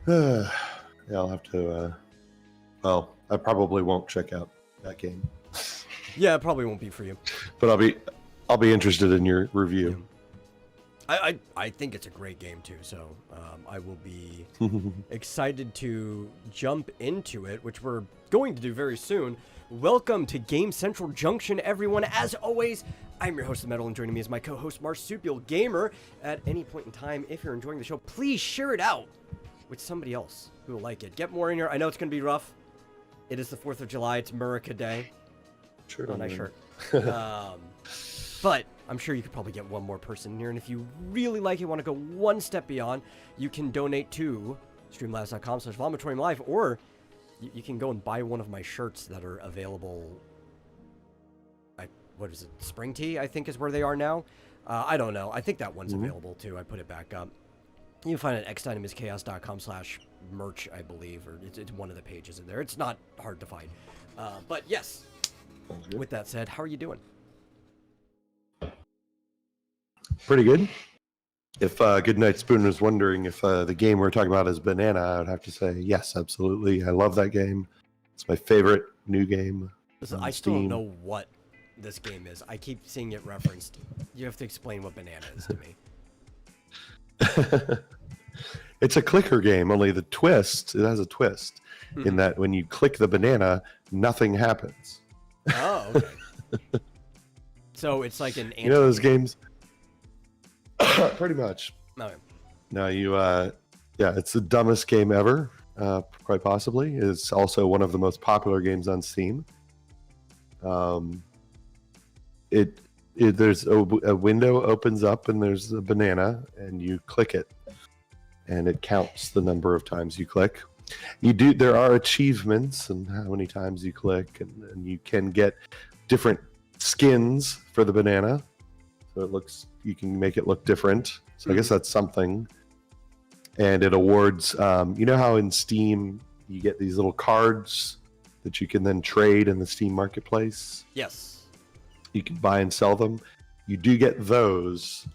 Yeah, I'll have to. Well, I probably won't check out that game. Yeah, it probably won't be for you. But I'll be interested in your review. I think it's a great game too, so I will be excited to jump into it, which we're going to do very soon. Welcome to Game Central Junction, everyone. As always, I'm your host, The Metal, and joining me is my co-host, Marsupial Gamer. At any point in time, if you're enjoying the show, please share it out with somebody else who will like it. Get more in here. I know it's going to be rough. It is the 4th of July. It's America Day. Sure. Oh, nice shirt. But I'm sure you could probably get one more person in here. And if you really like it, want to go one step beyond, you can donate to streamlabs.com/vomitoriumlive, or you can go and buy one of my shirts that are available. What is it? Spring Tea, I think, is where they are now. I don't know. I think that one's available too. I put it back up. You can find it at xdynamischaos.com/merch, I believe, or it's one of the pages in there. It's not hard to find. But yes, with that said, how are you doing? Pretty good. If Goodnight Spoon was wondering if the game we're talking about is Banana, I would have to say yes, absolutely. I love that game. It's my favorite new game. Listen, I still don't know what this game is. I keep seeing it referenced. You have to explain what Banana is to me. It's a clicker game, only it has a twist in that when you click the banana, nothing happens. Oh, okay. So it's like an you know those games? Pretty much. Okay. No, it's the dumbest game ever, quite possibly. It's also one of the most popular games on Steam. There's a window opens up and there's a banana and you click it and it counts the number of times you click. There are achievements and how many times you click, and you can get different skins for the banana. So you can make it look different. So I guess that's something. And it awards, you know how in Steam you get these little cards that you can then trade in the Steam marketplace? Yes. You can buy and sell them. You do get those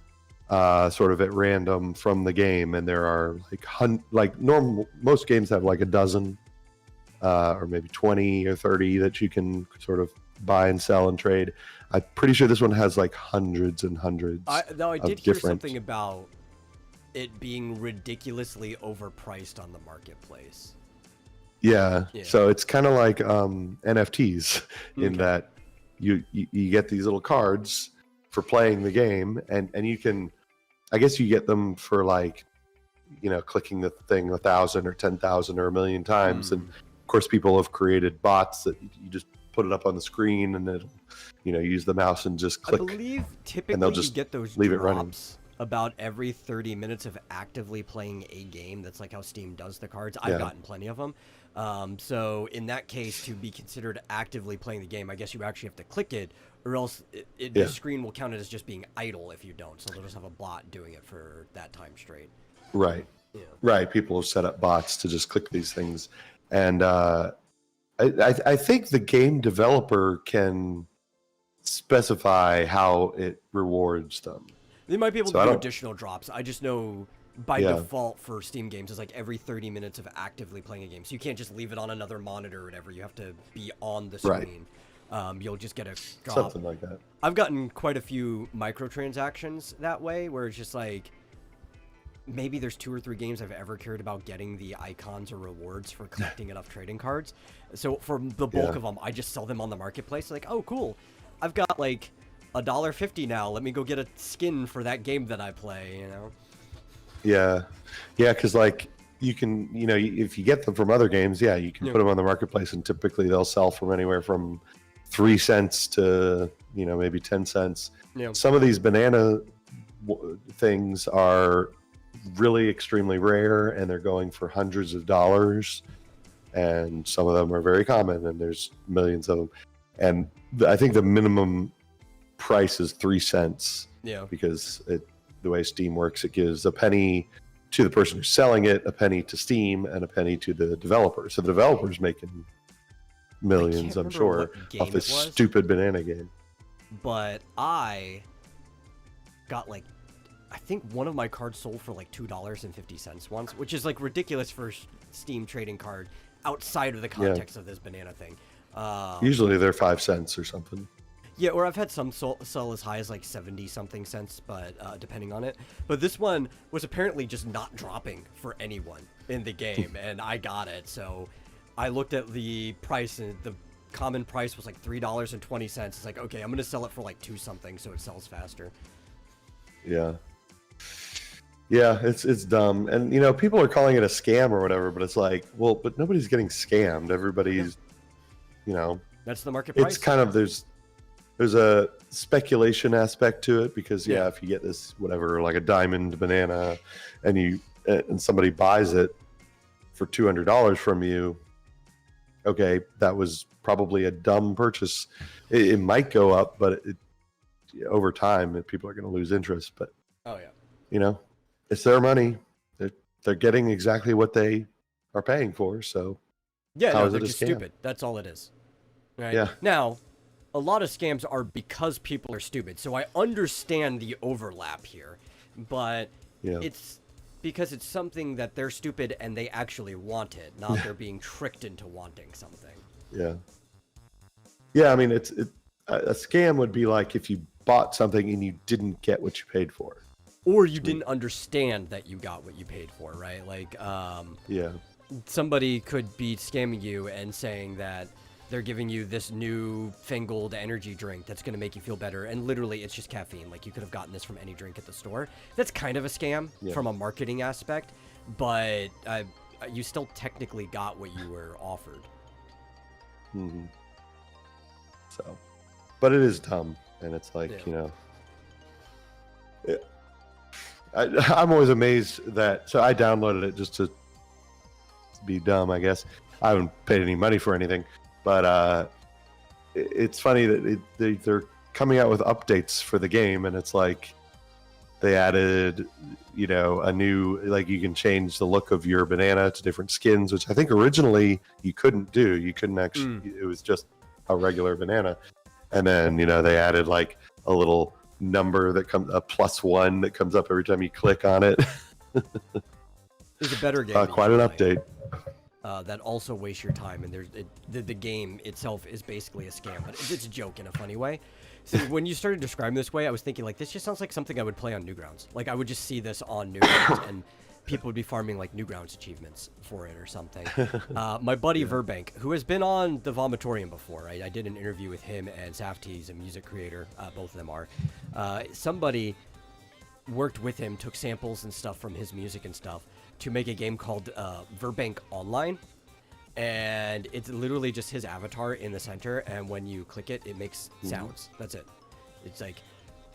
sort of at random from the game, and there are most games have like a dozen or maybe 20 or 30 that you can sort of buy and sell and trade. I'm pretty sure this one has like hundreds and hundreds. I did hear something about it being ridiculously overpriced on the marketplace. Yeah. So it's kind of like NFTs in that you get these little cards for playing the game, and you can, I guess you get them for like, clicking the thing 1,000 or 10,000 or 1,000,000 times. And of course people have created bots that you just put it up on the screen and it'll, use the mouse and just click. I believe typically and they'll just you get those leave it running about every 30 minutes of actively playing a game. That's like how Steam does the cards. I've gotten plenty of them. So in that case, to be considered actively playing the game, I guess you actually have to click it, or else the screen will count it as just being idle if you don't. So they'll just have a bot doing it for that time straight. Right. Yeah. Right. People have set up bots to just click these things. And I think the game developer can specify how it rewards them. They might be able to do additional drops. I just know by default for Steam games, it's like every 30 minutes of actively playing a game. So you can't just leave it on another monitor or whatever. You have to be on the screen. Right. You'll just get a drop. Something like that. I've gotten quite a few microtransactions that way, where it's just like, maybe there's 2 or 3 games I've ever cared about getting the icons or rewards for collecting enough trading cards. So for the bulk of them, I just sell them on the marketplace. Like, oh, cool. I've got like $1.50 now. Let me go get a skin for that game that I play, Yeah. Because like you can, if you get them from other games, you can put them on the marketplace, and typically they'll sell from anywhere from 3 cents to, maybe 10 cents. Yeah. Some of these banana things are really extremely rare, and they're going for hundreds of dollars, and some of them are very common, and there's millions of them. And I think the minimum price is 3 cents. Yeah. Because the way Steam works, it gives a penny to the person who's selling it, a penny to Steam, and a penny to the developer. So the developer's making millions, I'm sure, off this stupid banana game. But I got like, I think one of my cards sold for like $2.50 once, which is like ridiculous for Steam trading card outside of the context of this banana thing. Usually they're 5 cents or something. Yeah, or I've had some sell as high as like 70 something cents, but depending on it. But this one was apparently just not dropping for anyone in the game, and I got it. So I looked at the price, and the common price was like $3.20. It's like, okay, I'm gonna sell it for like 2 something, so it sells faster. Yeah. Yeah, it's dumb. And you know, people are calling it a scam or whatever, but it's like, well, but nobody's getting scammed. Everybody's, you know, that's the market price. It's kind of there's a speculation aspect to it because if you get this whatever like a diamond banana and somebody buys it for $200 from you, okay, that was probably a dumb purchase. It might go up, but over time people are going to lose interest. But you know, it's their money. They're getting exactly what they are paying for. So they're just stupid. That's all it is. Right? Yeah. Now, a lot of scams are because people are stupid. So I understand the overlap here, but it's because it's something that they're stupid and they actually want it, not they're being tricked into wanting something. Yeah. Yeah, I mean, a scam would be like if you bought something and you didn't get what you paid for. Or you didn't understand that you got what you paid for, right? Like, somebody could be scamming you and saying that they're giving you this new fangled energy drink that's going to make you feel better, and literally it's just caffeine. Like, you could have gotten this from any drink at the store. That's kind of a scam from a marketing aspect, but you still technically got what you were offered. Mm-hmm. So, but it is dumb, and it's like, you know, I'm always amazed that, so I downloaded it just to be dumb, I guess. I haven't paid any money for anything, but it's funny that they're coming out with updates for the game, and it's like they added, you know, a new, like you can change the look of your banana to different skins, which I think originally you couldn't do. You couldn't actually, it was just a regular banana. And then, you know, they added like a little number that comes, a +1 that comes up every time you click on it. There's a better game. Quite an update. That also wastes your time, and the game itself is basically a scam, but it's a joke in a funny way. So when you started describing this way, I was thinking like, this just sounds like something I would play on Newgrounds. Like I would just see this on Newgrounds, and people would be farming like Newgrounds achievements for it or something. My buddy Verbank, who has been on the Vomitorium before, right? I did an interview with him and Safty. He's a music creator. Both of them are. Somebody worked with him, took samples and stuff from his music and stuff to make a game called Verbank Online. And it's literally just his avatar in the center, and when you click it, it makes sounds. That's it. It's like,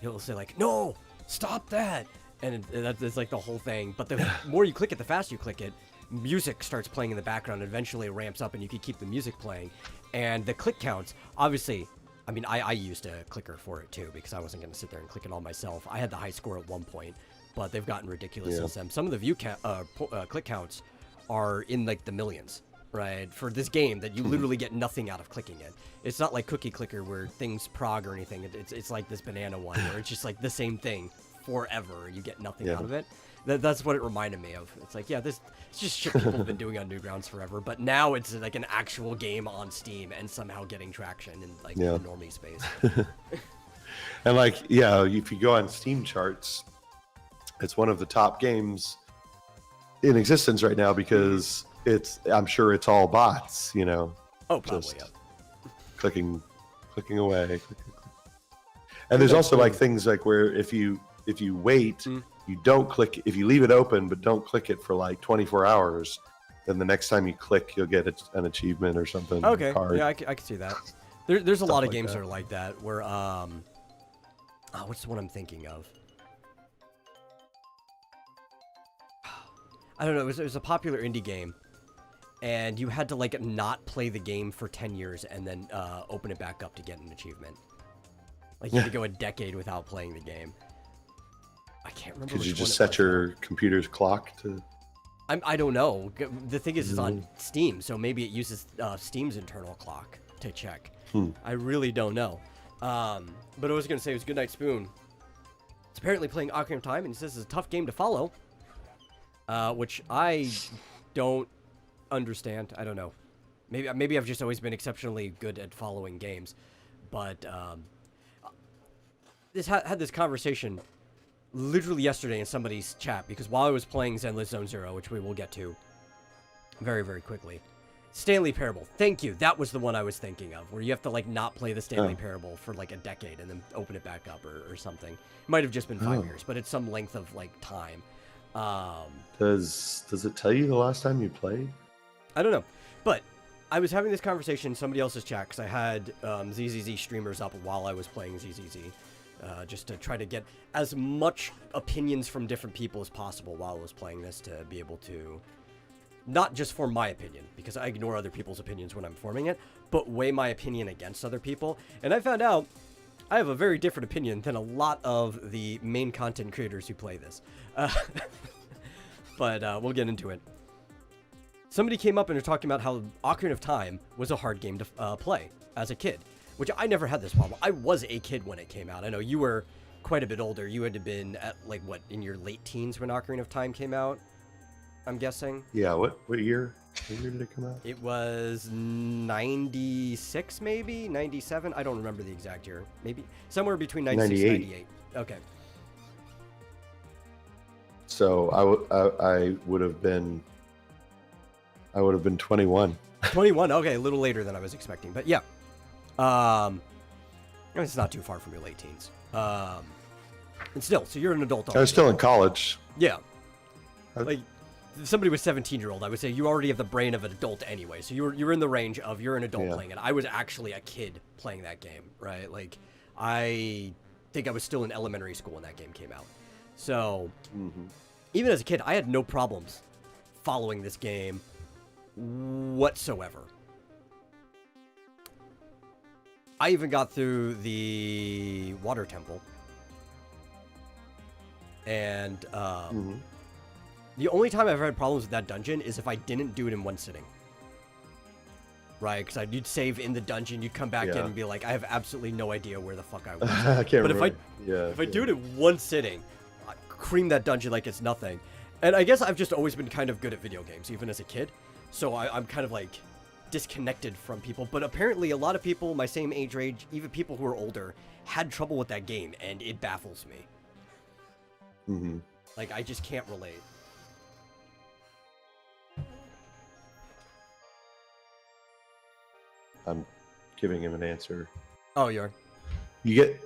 he'll say like, no, stop that. And that's like the whole thing. But the more you click it, the faster you click it, music starts playing in the background, and eventually it ramps up, and you can keep the music playing. And the click counts, obviously, I mean, I used a clicker for it too, because I wasn't going to sit there and click it all myself. I had the high score at one point, but they've gotten ridiculous since then. Some of the click counts are in like the millions, right? For this game that you literally get nothing out of clicking it. It's not like Cookie Clicker where things prog or anything. It's like this banana one where it's just like the same thing forever. You get nothing out of it. That's what it reminded me of. It's like, it's just shit people have been doing on Newgrounds forever, but now it's like an actual game on Steam and somehow getting traction in like the normie space. And like, if you go on Steam charts, it's one of the top games in existence right now because I'm sure it's all bots, you know. Oh, probably, just clicking away. And there's also like things like where if you wait, you don't click, if you leave it open but don't click it for like 24 hours, then the next time you click, you'll get an achievement or something. Okay, yeah, I can see that. There's a lot of games that are like that, where, what's the one I'm thinking of? I don't know, it was a popular indie game, and you had to, like, not play the game for 10 years and then open it back up to get an achievement. Like, you had to go a decade without playing the game. I can't remember. Could you just set your computer's clock to... I don't know. The thing is, it's on Steam, so maybe it uses Steam's internal clock to check. I really don't know. But I was going to say, it was Goodnight Spoon. is apparently playing Ocarina of Time, and he says it's a tough game to follow, which I don't understand. I don't know. Maybe I've just always been exceptionally good at following games, but had this conversation literally yesterday in somebody's chat, because while I was playing Zenless Zone Zero, which we will get to very, very quickly, Stanley Parable. Thank you. That was the one I was thinking of, where you have to like not play the Stanley Parable for like a decade and then open it back up or something. It might have just been 5 years, but it's some length of like time. Does it tell you the last time you played? I don't know, but I was having this conversation in somebody else's chat because I had ZZZ streamers up while I was playing ZZZ, just to try to get as much opinions from different people as possible while I was playing this, to be able to not just form my opinion, because I ignore other people's opinions when I'm forming it, but weigh my opinion against other people. And I found out I have a very different opinion than a lot of the main content creators who play this. But we'll get into it. Somebody came up and was talking about how Ocarina of Time was a hard game to play as a kid, which I never had this problem. I was a kid when it came out. I know you were quite a bit older. You had to been at, like, what, in your late teens when Ocarina of Time came out, I'm guessing? Yeah, what year? What year did it come out? It was 96, maybe? 97? I don't remember the exact year. Maybe somewhere between 96 and 98. Okay. So I would have been 21. 21. Okay, a little later than I was expecting, but yeah. It's not too far from your late teens. And still, so you're an adult already. I was still in college. Yeah. Like, if somebody was 17-year-old, I would say you already have the brain of an adult anyway. So you're in the range of you're an adult playing it. I was actually a kid playing that game, right? Like, I think I was still in elementary school when that game came out. So, even as a kid, I had no problems following this game whatsoever. I even got through the water temple. And the only time I've ever had problems with that dungeon is if I didn't do it in one sitting. Right? Because you'd save in the dungeon, you'd come back in and be like, I have absolutely no idea where the fuck I was. I can't remember. If I do it in one sitting, I cream that dungeon like it's nothing. And I guess I've just always been kind of good at video games, even as a kid. So I'm kind of like disconnected from people. But apparently a lot of people my same age range, even people who are older, had trouble with that game, and it baffles me. Like, I just can't relate. I'm giving him an answer. Oh, you are? You get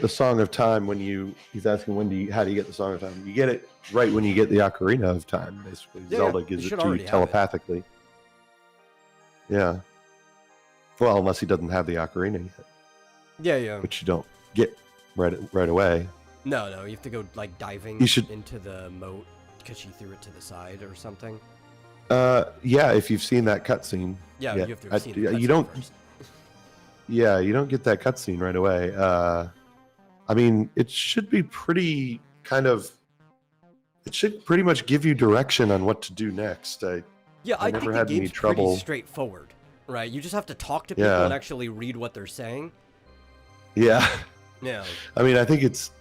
the Song of Time when he's asking how do you get the Song of Time? You get it right when you get the Ocarina of Time, basically. Zelda gives it to you telepathically. Yeah. Well, unless he doesn't have the Ocarina yet. Yeah. Which you don't get right away. No, you have to go, like, diving into the moat because she threw it to the side or something. Yeah, if you've seen that cutscene. Yeah, you have to have seen the you don't first. Yeah, you don't get that cutscene right away. I mean, it should be pretty much give you direction on what to do next. I think the game's pretty straightforward, right? You just have to talk to people and actually read what they're saying. Yeah. Yeah. I mean, I think it's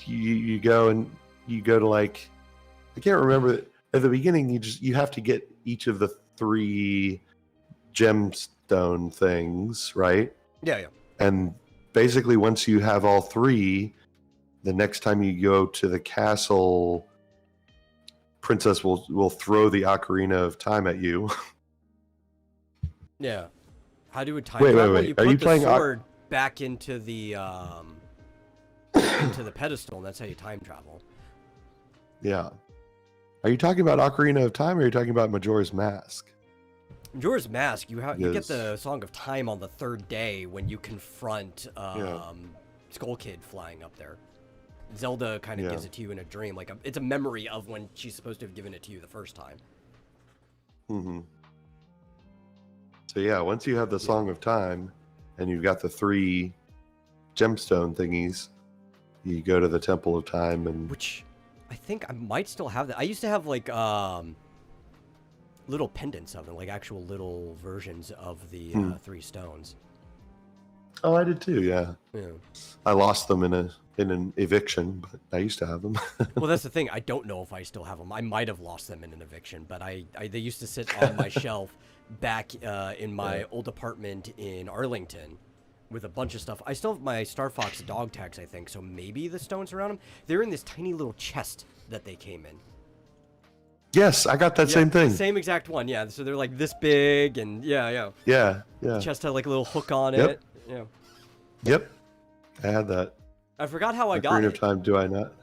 you go to, like, I can't remember at the beginning. You have to get each of the 3 gemstone things, right? Yeah. And basically, once you have all 3, the next time you go to the castle, Princess will throw the Ocarina of Time at you. Yeah. How do you time travel? Wait. You put the sword back into the into the pedestal, and that's how you time travel. Yeah. Are you talking about Ocarina of Time, or are you talking about Majora's Mask? Majora's Mask, you get the Song of Time on the 3rd day when you confront Skull Kid flying up there. Zelda kind of gives it to you in a dream, like it's a memory of when she's supposed to have given it to you the first time. So yeah, once you have the Song of Time, and you've got the 3 gemstone thingies, you go to the Temple of Time, and which I think I might still have that. I used to have like little pendants of them, like actual little versions of the 3 stones. Oh, I did too. Yeah, Yeah. I lost them in an eviction, but I used to have them. Well, that's the thing. I don't know if I still have them. I might have lost them in an eviction, but they used to sit on my shelf back in my old apartment in Arlington with a bunch of stuff. I still have my Star Fox dog tags, I think, so maybe the stones around them. They're in this tiny little chest that they came in. Yes, I got that same thing. The same exact one, yeah. So they're like this big, and yeah. Yeah. The chest had like a little hook on Yep. it. Yeah. Yep. I had that. I forgot how I got Ocarina it. of Time, do I not?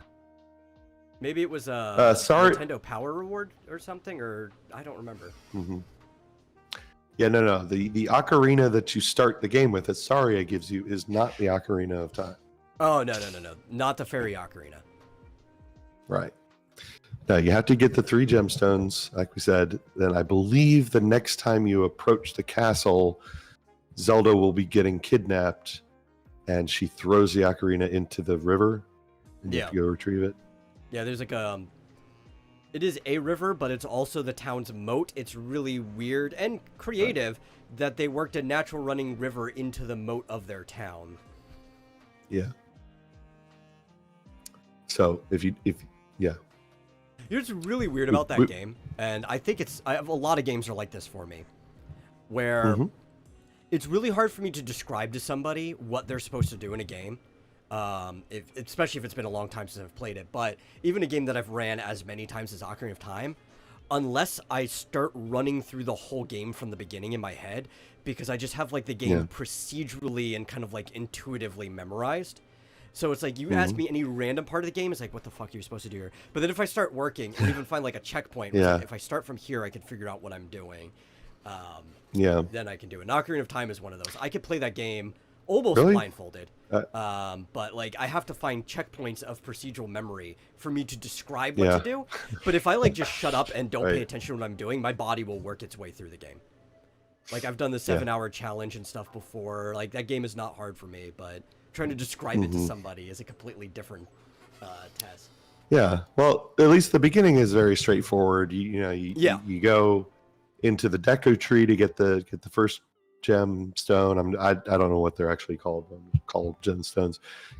Maybe it was a sorry. Nintendo Power Reward or something, or I don't remember. Mm-hmm. Yeah, no. The ocarina that you start the game with, that Saria gives you, is not the Ocarina of Time. Oh, no. Not the Fairy Ocarina. Right. No, you have to get the 3 gemstones, like we said. Then I believe the next time you approach the castle, Zelda will be getting kidnapped, and she throws the ocarina into the river, and you have to go retrieve it. Yeah, there's like it is a river, but it's also the town's moat. It's really weird and creative that they worked a natural running river into the moat of their town. Yeah. So yeah. You know what's really weird about that game, and I think a lot of games are like this for me, where it's really hard for me to describe to somebody what they're supposed to do in a game, especially if it's been a long time since I've played it. But even a game that I've ran as many times as Ocarina of Time, unless I start running through the whole game from the beginning in my head, because I just have like the game procedurally and kind of like intuitively memorized. So it's like, you ask me any random part of the game, it's like, what the fuck are you supposed to do here? But then if I start working, or even find like a checkpoint, like, if I start from here, I can figure out what I'm doing. Then I can do it. And Ocarina of Time is one of those. I could play that game almost blindfolded. But like, I have to find checkpoints of procedural memory for me to describe what to do. But if I like just shut up and don't pay attention to what I'm doing, my body will work its way through the game. Like, I've done the 7-hour challenge and stuff before. Like, that game is not hard for me, but trying to describe it to somebody is a completely different test. Yeah, well, at least the beginning is very straightforward. You go into the Deku tree to get the first gemstone. I don't know what they're actually called. Called gemstones.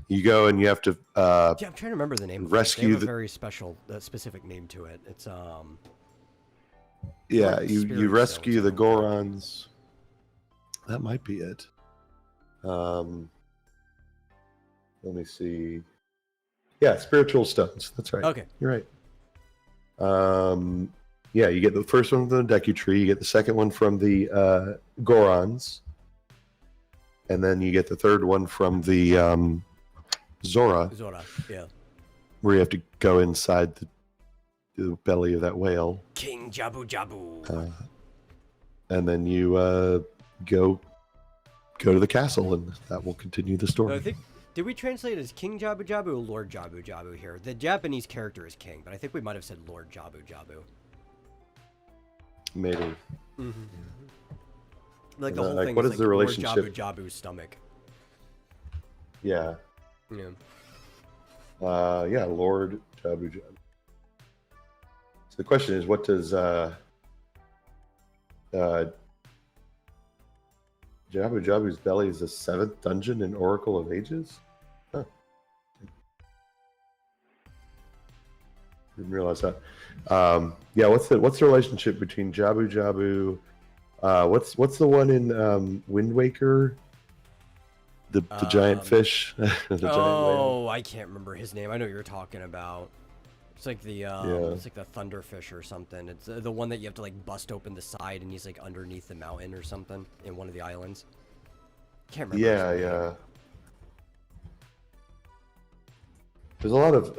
You go and you have to. I'm trying to remember the name. Rescue they have a very specific name to it. It's Yeah, you rescue the Gorons. That might be it. Let me see. Yeah, spiritual stones. That's right. Okay. You're right. Yeah, you get the first one from the Deku tree. You get the second one from the Gorons. And then you get the third one from the Zora. Zora, yeah. Where you have to go inside the belly of that whale. King Jabu Jabu. And then you go to the castle, and that will continue the story. No, I think, did we translate it as King Jabu Jabu or Lord Jabu Jabu here? The Japanese character is king, but I think we might have said Lord Jabu Jabu. Maybe. Like the whole thing what is is like the relationship? Lord Jabu Jabu's stomach. Yeah. Yeah. Lord Jabu Jabu. So the question is, what does Jabu Jabu's belly is the 7th dungeon in Oracle of Ages? Huh. Didn't realize that. What's the relationship between Jabu Jabu? What's the one in Wind Waker? The giant fish. The giant whale. I can't remember his name. I know what you're talking about. It's like the it's like the thunderfish or something. It's the one that you have to like bust open the side, and he's like underneath the mountain or something in one of the islands. Can't remember. Yeah. There's a lot of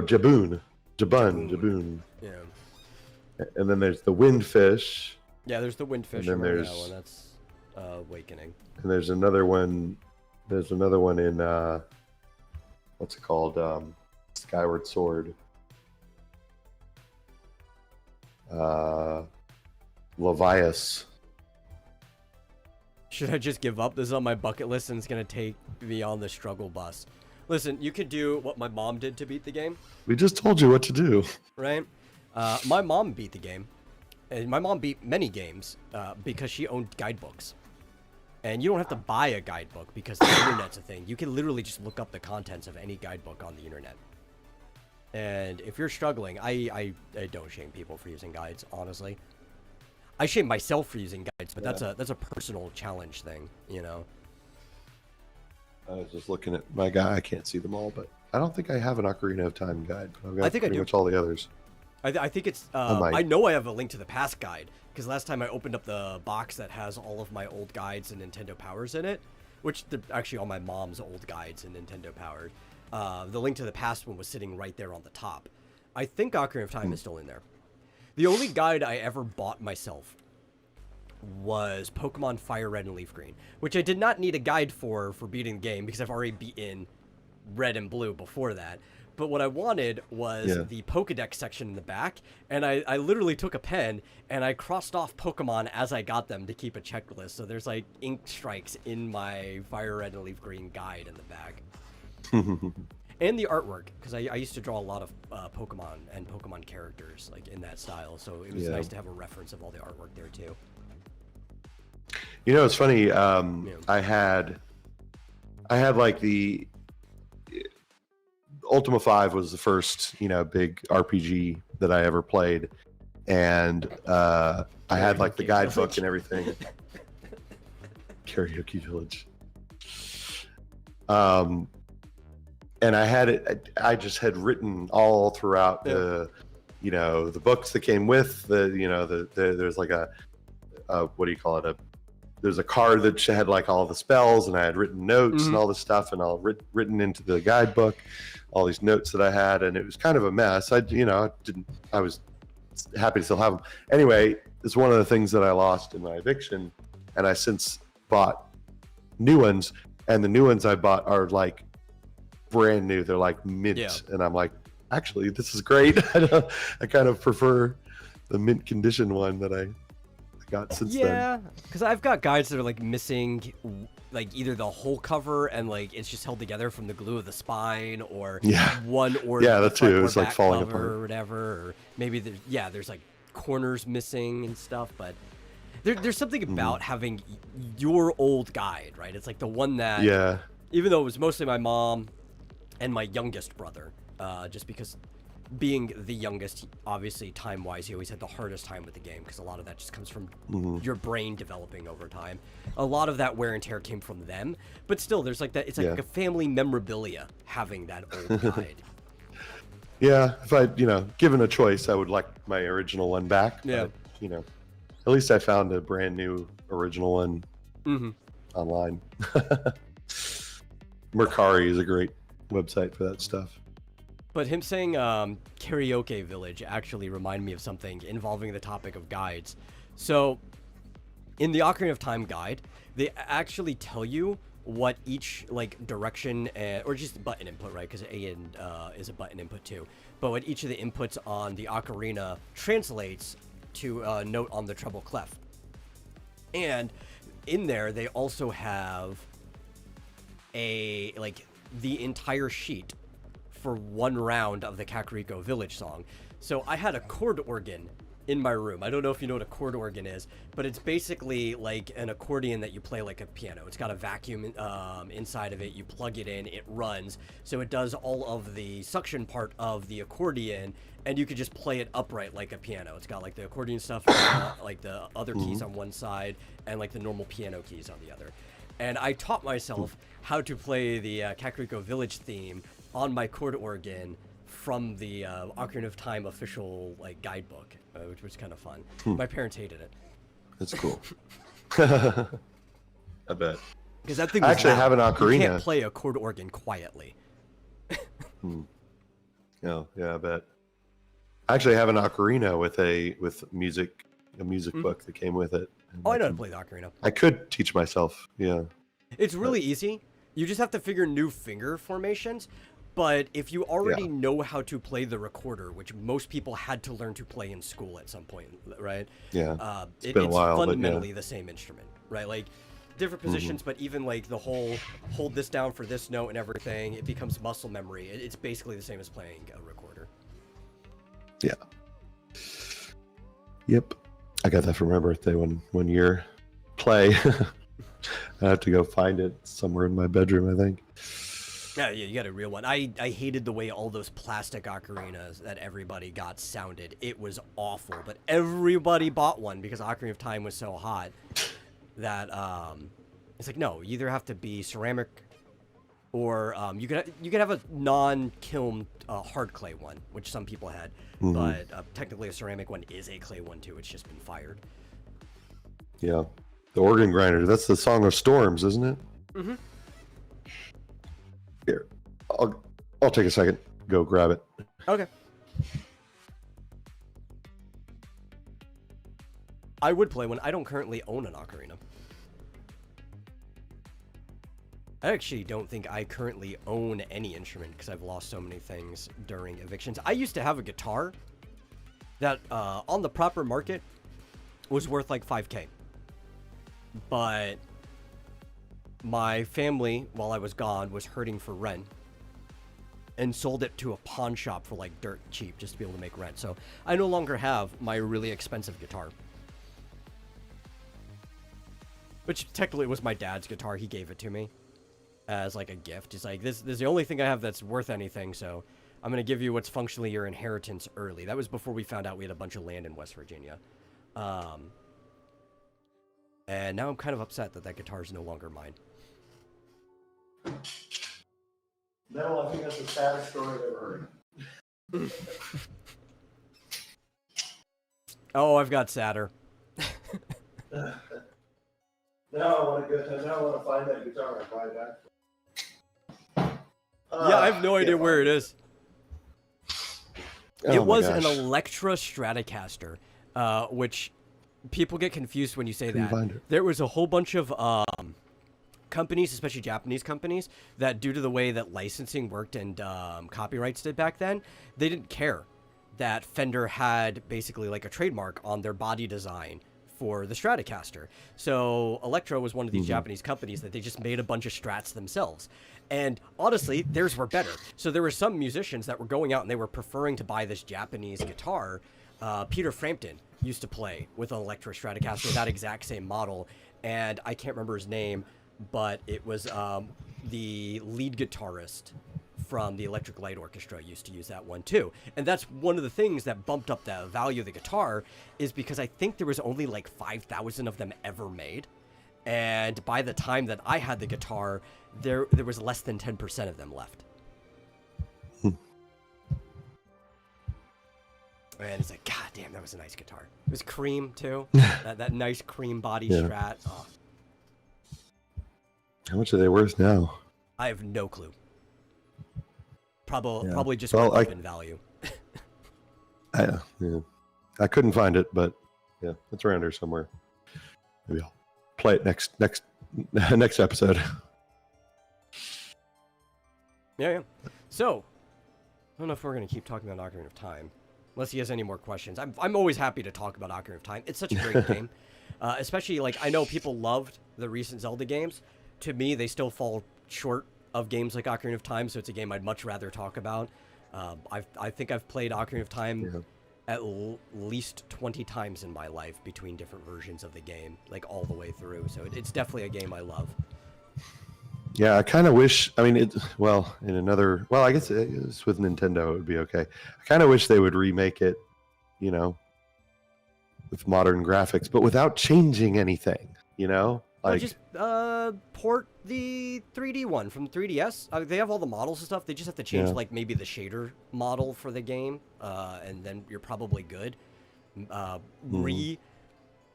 Jabun. Yeah. And then there's the windfish. Yeah, there's the windfish. And then there's that one. That's Awakening. And there's another one. There's another one in what's it called? Skyward Sword. Levias. Should I just give up? This is on my bucket list, and it's gonna take me on the struggle bus. Listen, you could do what my mom did to beat the game. We just told you what to do. Right? My mom beat the game. And my mom beat many games because she owned guidebooks. And you don't have to buy a guidebook because the internet's a thing. You can literally just look up the contents of any guidebook on the internet. And if you're struggling, I don't shame people for using guides, honestly. I shame myself for using guides, but that's a personal challenge thing, you know. I was just looking at my guy. I can't see them all, but I don't think I have an Ocarina of Time guide. But I've got pretty much all the others. I think it's. I know I have a Link to the Past guide because last time I opened up the box that has all of my old guides and Nintendo Powers in it, which they're actually all my mom's old guides and Nintendo Powers. The Link to the Past one was sitting right there on the top. I think Ocarina of Time is still in there. The only guide I ever bought myself was Pokemon Fire Red and Leaf Green, which I did not need a guide for beating the game because I've already beaten Red and Blue before that. But what I wanted was the Pokedex section in the back, and I literally took a pen and I crossed off Pokemon as I got them to keep a checklist. So there's like ink strikes in my Fire Red and Leaf Green guide in the back. And the artwork, because I used to draw a lot of Pokemon and Pokemon characters like in that style, so it was nice to have a reference of all the artwork there too. You know, it's funny. I had like the Ultima 5 was the first, big RPG that I ever played, and I had like the guidebook and everything. Karaoke Village. And I had it. I just had written all throughout the books that came with there's like a what do you call it? There's a card that had like all the spells, and I had written notes and all this stuff, and all written into the guidebook, all these notes that I had, and it was kind of a mess. I was happy to still have them. Anyway, it's one of the things that I lost in my eviction, and I since bought new ones, and the new ones I bought are like brand new. They're like mint, and I'm like, actually, this is great. I kind of prefer the mint condition one that I got since then. Yeah, because I've got guides that are like missing like either the whole cover and like it's just held together from the glue of the spine, or one or that too. It's like falling apart or whatever, or maybe there's like corners missing and stuff. But there's something about having your old guide, right? It's like the one that even though it was mostly my mom and my youngest brother, just because being the youngest, obviously time-wise, he always had the hardest time with the game because a lot of that just comes from your brain developing over time. A lot of that wear and tear came from them, but still, there's like that. It's like a family memorabilia having that old guide. Yeah, if I, given a choice, I would like my original one back. Yeah, but, at least I found a brand new original one online. Mercari is a great website for that stuff. But him saying Karaoke Village actually reminded me of something involving the topic of guides. So, in the Ocarina of Time guide, they actually tell you what each direction or just button input, right? Because A and is a button input too. But what each of the inputs on the ocarina translates to a note on the treble clef. And in there, they also have the entire sheet for one round of the Kakariko Village song. So I had a chord organ in my room. I don't know if you know what a chord organ is, but it's basically like an accordion that you play like a piano. It's got a vacuum inside of it. You plug it in, it runs. So it does all of the suction part of the accordion, and you could just play it upright like a piano. It's got like the accordion stuff, like the other keys on one side, and like the normal piano keys on the other. And I taught myself how to play the Kakariko Village theme on my chord organ from the Ocarina of Time official guidebook, which was kind of fun. My parents hated it. That's cool. I bet. Because that thing I actually have an ocarina. You can't play a chord organ quietly. Oh, yeah, I bet. I actually have an ocarina with a music book that came with it. Oh, I know how to play the ocarina. I could teach myself, yeah. It's really easy. You just have to figure new finger formations. But if you already know how to play the recorder, which most people had to learn to play in school at some point, right? Yeah. It's been a while, fundamentally the same instrument, right? Like different positions, but even like the whole hold this down for this note and everything, it becomes muscle memory. It's basically the same as playing a recorder. Yeah. Yep. I got that for my birthday one year. Play. I have to go find it somewhere in my bedroom, I think. Yeah, you got a real one. I hated the way all those plastic ocarinas that everybody got sounded. It was awful, but everybody bought one because Ocarina of Time was so hot that it's like, no, you either have to be ceramic or you could have a non-kiln hard clay one, which some people had, but technically a ceramic one is a clay one too. It's just been fired. Yeah, the organ grinder. That's the Song of Storms, isn't it? Mm-hmm. Here, I'll take a second. Go grab it. Okay. I would play one. I don't currently own an ocarina. I actually don't think I currently own any instrument because I've lost so many things during evictions. I used to have a guitar that on the proper market was worth like $5,000. But my family, while I was gone, was hurting for rent and sold it to a pawn shop for like dirt cheap just to be able to make rent. So I no longer have my really expensive guitar. Which technically was my dad's guitar. He gave it to me as like a gift. He's like, this is the only thing I have that's worth anything, so I'm going to give you what's functionally your inheritance early. That was before we found out we had a bunch of land in West Virginia. And now I'm kind of upset that that guitar is no longer mine. No, I think that's the saddest story I've ever heard. Oh, I've got sadder. Now I want to find that guitar and buy it back. Yeah, I have no idea where it is. Oh it was gosh. an Electra Stratocaster, which people get confused when you say Couldn't that. find it. There was a whole bunch of companies, especially Japanese companies, that due to the way that licensing worked and copyrights did back then, they didn't care that Fender had basically like a trademark on their body design for the Stratocaster. So Electra was one of these Japanese companies that they just made a bunch of Strats themselves. And honestly, theirs were better. So there were some musicians that were going out and they were preferring to buy this Japanese guitar. Peter Frampton used to play with an Electra Stratocaster, that exact same model. And I can't remember his name, but it was the lead guitarist from the Electric Light Orchestra used to use that one too. And that's one of the things that bumped up the value of the guitar, is because I think there was only like 5,000 of them ever made. And by the time that I had the guitar, there was less than 10% of them left. And it's like, God damn, that was a nice guitar. It was cream too. that nice cream body Strat. Oh. How much are they worth now? I have no clue. Probably just Well, went up in value. I couldn't find it, but yeah, it's around here somewhere. Maybe I'll play it next next episode. Yeah. So, I don't know if we're going to keep talking about Ocarina of Time. Unless he has any more questions. I'm always happy to talk about Ocarina of Time. It's such a great game. Especially, like, I know people loved the recent Zelda games. To me, they still fall short of games like Ocarina of Time, so it's a game I'd much rather talk about. I think I've played Ocarina of Time at least 20 times in my life between different versions of the game, like all the way through. So it's definitely a game I love. Yeah, I kind of wish. I mean, I guess it's with Nintendo, it would be okay. I kind of wish they would remake it, with modern graphics, but without changing anything. Or just port the 3D one from 3DS. They have all the models and stuff. They just have to change like maybe the shader model for the game, and then you're probably good.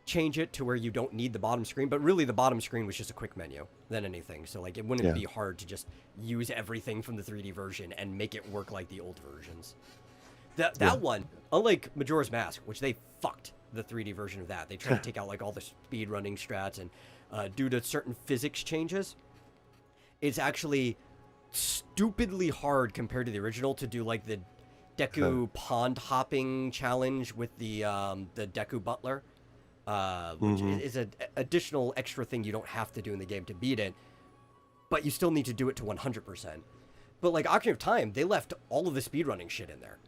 Change it to where you don't need the bottom screen, but really the bottom screen was just a quick menu than anything. So like it wouldn't be hard to just use everything from the 3D version and make it work like the old versions. That one, unlike Majora's Mask, which they fucked the 3D version of that. They tried to take out like all the speed running strats, and due to certain physics changes, it's actually stupidly hard compared to the original to do like the Deku pond hopping challenge with the Deku Butler. Which is an additional extra thing you don't have to do in the game to beat it, but you still need to do it to 100%. But like Ocarina of Time, they left all of the speedrunning shit in there.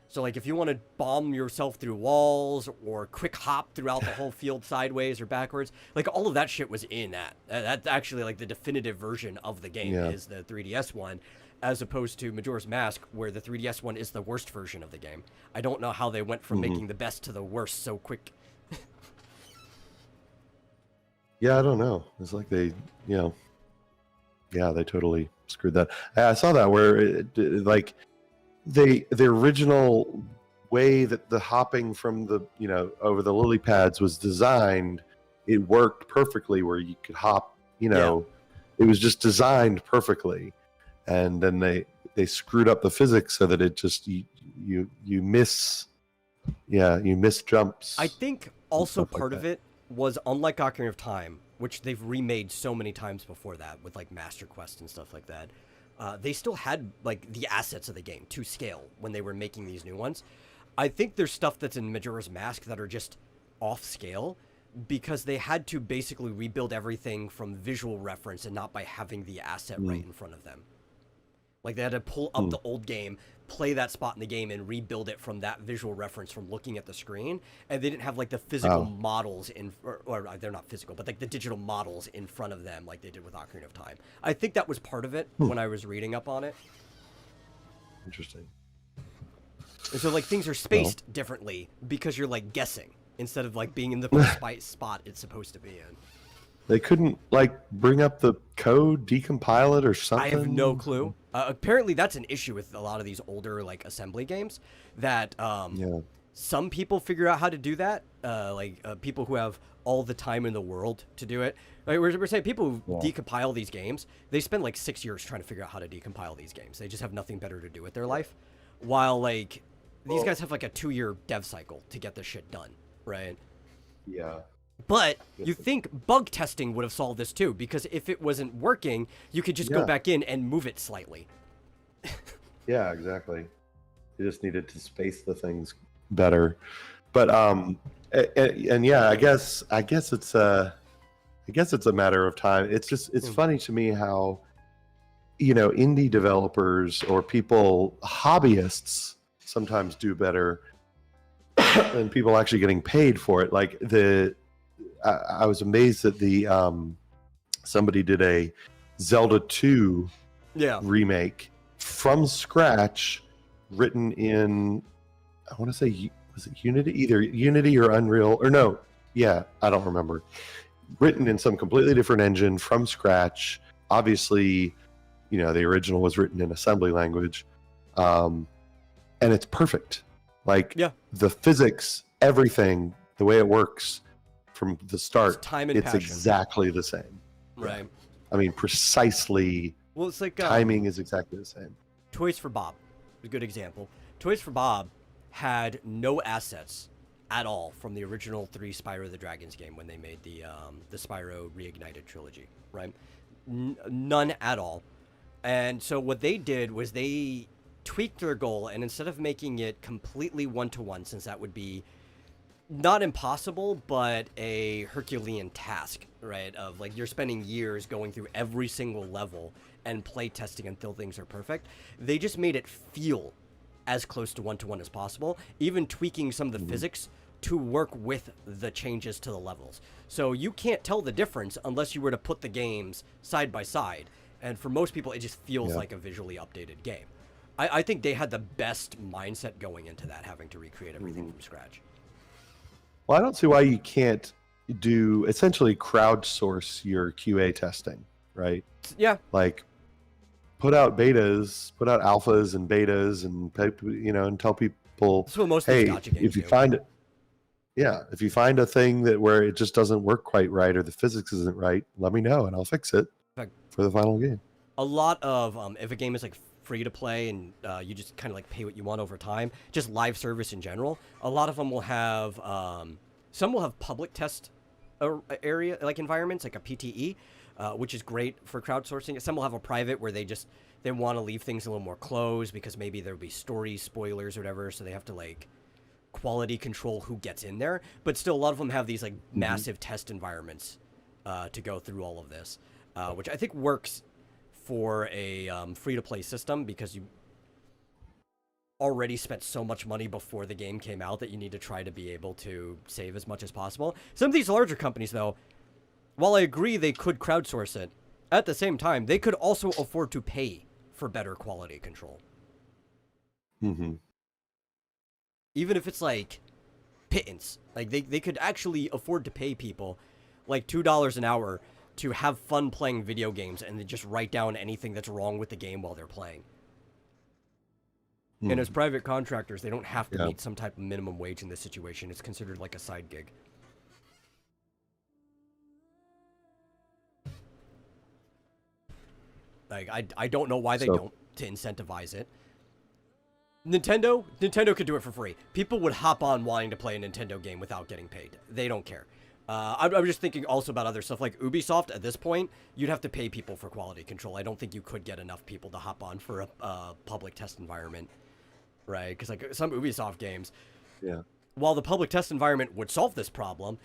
So like if you want to bomb yourself through walls or quick hop throughout the whole field sideways or backwards, like all of that shit was in that. That's actually like the definitive version of the game is the 3DS one, as opposed to Majora's Mask, where the 3DS one is the worst version of the game. I don't know how they went from making the best to the worst so quick. Yeah, I don't know. It's like they, they totally screwed that. I saw that where like the original way that the hopping from the over the lily pads was designed, it worked perfectly where you could hop. It was just designed perfectly, and then they screwed up the physics so that it just you miss jumps. I think also part of it was, unlike Ocarina of Time, which they've remade so many times before that with like Master Quest and stuff like that, they still had like the assets of the game to scale when they were making these new ones. I think there's stuff that's in Majora's Mask that are just off scale because they had to basically rebuild everything from visual reference and not by having the asset right in front of them. Like they had to pull up the old game, play that spot in the game, and rebuild it from that visual reference from looking at the screen. And they didn't have like the physical models or they're not physical, but like the digital models in front of them like they did with Ocarina of Time. I think that was part of it when I was reading up on it. Interesting. And so like things are spaced differently because you're like guessing instead of like being in the spot it's supposed to be in. They couldn't like bring up the code, decompile it, or something. I have no clue. Apparently, that's an issue with a lot of these older like assembly games. That some people figure out how to do that. People who have all the time in the world to do it. Like we're saying, people who decompile these games, they spend like 6 years trying to figure out how to decompile these games. They just have nothing better to do with their life. While like these guys have like a 2-year dev cycle to get this shit done, right? Yeah. But you think bug testing would have solved this too, because if it wasn't working, you could just go back in and move it slightly. Yeah, exactly. You just needed to space the things better. But and yeah, I guess it's a matter of time. It's funny to me how indie developers or people, hobbyists, sometimes do better than people actually getting paid for it. Like I was amazed that somebody did a Zelda 2 remake from scratch, written in, I want to say, was it Unity? Either Unity or Unreal, or no, I don't remember. Written in some completely different engine from scratch. Obviously, the original was written in assembly language, and it's perfect. Like the physics, everything, the way it works from the start, it's time and it's passion. Exactly the same. Right. I mean, precisely. Well, it's like timing is exactly the same. Toys for Bob, a good example. Toys for Bob had no assets at all from the original 3 Spyro the Dragons game when they made the Spyro Reignited trilogy, right? None at all. And so what they did was they tweaked their goal, and instead of making it completely one-to-one, since that would be not impossible, but a Herculean task, right? Of like you're spending years going through every single level and play testing until things are perfect. They just made it feel as close to one-to-one as possible, even tweaking some of the physics to work with the changes to the levels. So you can't tell the difference unless you were to put the games side by side. And for most people, it just feels like a visually updated game. I think they had the best mindset going into that, having to recreate everything from scratch. Well, I don't see why you can't do essentially crowdsource your QA testing, right? Yeah. Like put out alphas and betas, and and tell people, that's what most of these gotcha games if you do. find it, if you find a thing where it just doesn't work quite right or the physics isn't right, let me know and I'll fix it for the final game. A lot of if a game is like free to play and you just kind of like pay what you want over time, just live service in general, a lot of them will have some will have public test area like environments, like a PTE, which is great for crowdsourcing. Some will have a private where they want to leave things a little more closed because maybe there'll be story spoilers or whatever, so they have to like quality control who gets in there. But still, a lot of them have these like massive test environments to go through all of this, which I think works for a free-to-play system, because already spent so much money before the game came out that you need to try to be able to save as much as possible. Some of these larger companies, though, while I agree they could crowdsource it, at the same time, they could also afford to pay for better quality control. Mm-hmm. Even if it's like pittance. Like they could actually afford to pay people like $2 an hour to have fun playing video games and then just write down anything that's wrong with the game while they're playing. And as private contractors, they don't have to meet some type of minimum wage in this situation. It's considered like a side gig. Like, I don't know why they don't to incentivize it. Nintendo could do it for free. People would hop on wanting to play a Nintendo game without getting paid. They don't care. I'm just thinking also about other stuff. Like Ubisoft, at this point, you'd have to pay people for quality control. I don't think you could get enough people to hop on for a public test environment. Right, because like some Ubisoft games, while the public test environment would solve this problem,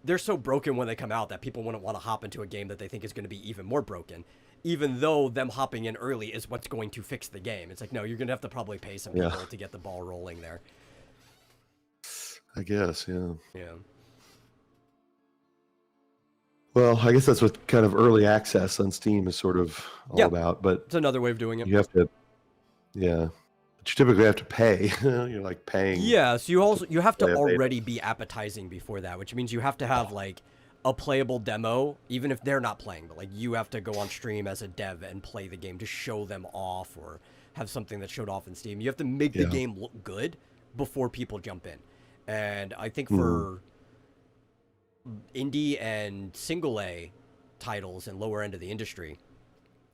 they're so broken when they come out that people wouldn't want to hop into a game that they think is going to be even more broken, even though them hopping in early is what's going to fix the game. It's like, no, you're going to have to probably pay some people to get the ball rolling there. I guess, yeah. Yeah. Well, I guess that's what kind of early access on Steam is sort of all about, but it's another way of doing it. You have to, but you typically have to pay. You're like paying. Yeah, so you have to already be appetizing before that, which means you have to have like a playable demo, even if they're not playing, but like you have to go on stream as a dev and play the game to show them off or have something that's showed off in Steam. You have to make the game look good before people jump in. And I think for indie and single A titles and lower end of the industry,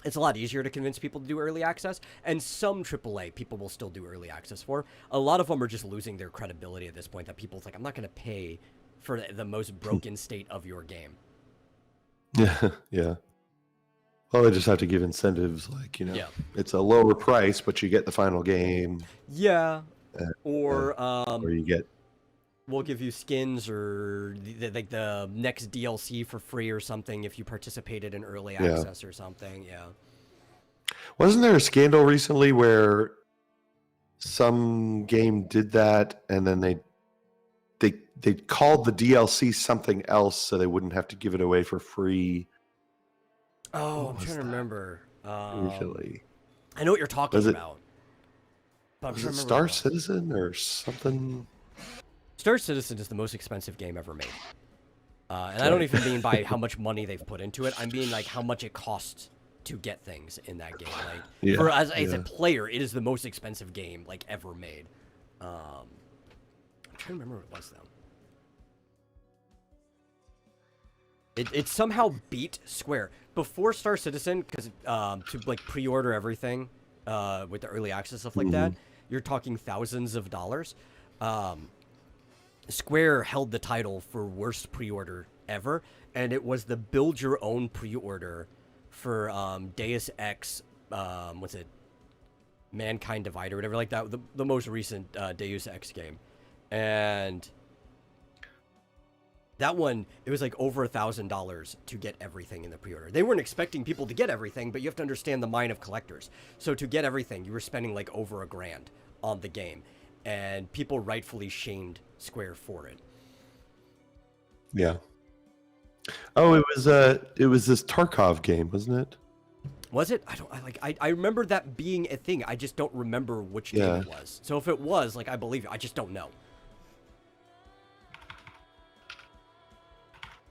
it's a lot easier to convince people to do early access, and some AAA people will still do early access for. A lot of them are just losing their credibility at this point, that people's like, I'm not going to pay for the most broken state of your game. Yeah. Well, they just have to give incentives, like, it's a lower price, but you get the final game. Yeah. Or you get... We'll give you skins or like the next DLC for free or something if you participated in early access or something. Yeah. Wasn't there a scandal recently where some game did that and then they called the DLC something else so they wouldn't have to give it away for free? Oh, I'm trying to remember. Recently. I know what you're talking about. But was it Star Citizen or something? Star Citizen is the most expensive game ever made. And I don't even mean by how much money they've put into it. I mean like how much it costs to get things in that game. Like as a player, it is the most expensive game like ever made. I'm trying to remember what it was though. It somehow beat Square before Star Citizen, because to like pre-order everything with the early access stuff like that, you're talking thousands of dollars. Square held the title for worst pre-order ever, and it was the build your own pre-order for Deus Ex, what's it, Mankind Divide or whatever like that, the most recent Deus Ex game. And that one, it was like over $1,000 to get everything in the pre-order. They weren't expecting people to get everything, but you have to understand the mind of collectors. So to get everything, you were spending like over $1,000 on the game, and people rightfully shamed Square for it. Yeah. Oh, it was this Tarkov game, wasn't it? Was it? I remember that being a thing. I just don't remember which game it was. So if it was, like, I believe it. I just don't know.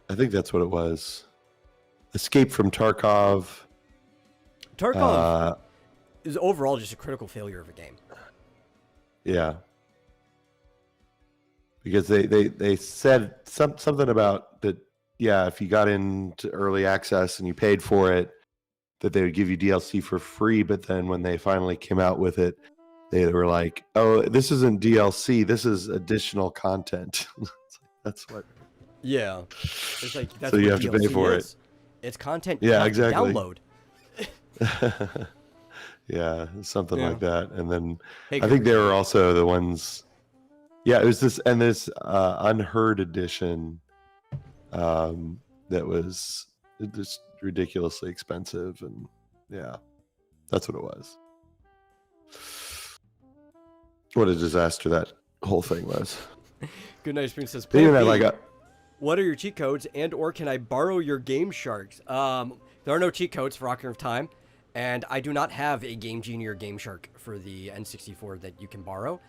I think that's what it was. Escape from Tarkov. Tarkov is overall just a critical failure of a game. Yeah. Because they said something about that, if you got into early access and you paid for it, that they would give you DLC for free, but then when they finally came out with it, they were like, oh, this isn't DLC, this is additional content. That's what... Yeah. It's like, that's so you what have DLC to pay for is. It's content you have to download. Yeah, something like that. And then Hey, I think they were also the ones... Yeah, it was this Unheard edition that was just ridiculously expensive, and that's what it was. What a disaster that whole thing was. Good Night Spoon says, They even Plan had B, like a what are your cheat codes, and or can I borrow your Game Sharks? There are no cheat codes for Ocarina of Time, and I do not have a Game Genie or Game Shark for the N64 that you can borrow.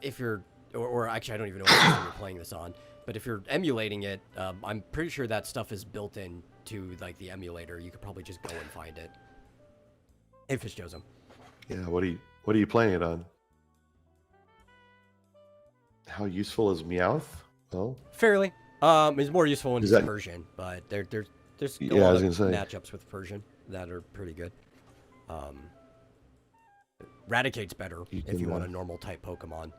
If you're, or actually I don't even know what system you're playing this on, but if you're emulating it, I'm pretty sure that stuff is built into like the emulator. You could probably just go and find it. If Fish shows them. yeah. What are you playing it on? How useful is Meowth? Well, Fairly. It's more useful when Is it's that- Persian, but there's a Yeah, I lot was of gonna say. matchups with Persian that are pretty good. Raticate's better You if you can, want a normal type Pokemon.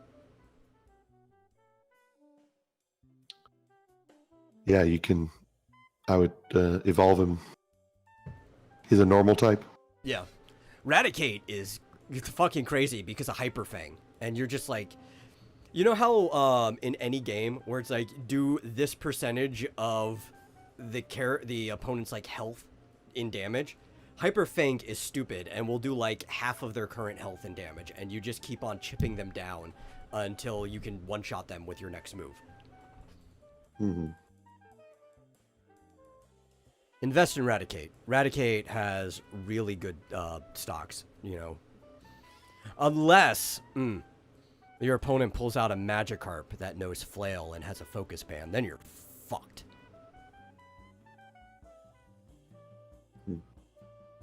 yeah, you can. I would evolve him. He's a normal type. Yeah. Raticate is fucking crazy because of Hyper Fang. And you're just like, you know how in any game where it's like, do this percentage of the opponent's like health in damage? Hyper Fang is stupid and will do like half of their current health in damage, and you just keep on chipping them down until you can one-shot them with your next move. Mm-hmm. Invest in Raticate. Raticate has really good stocks, you know. Unless your opponent pulls out a Magikarp that knows Flail and has a Focus Band, then you're fucked.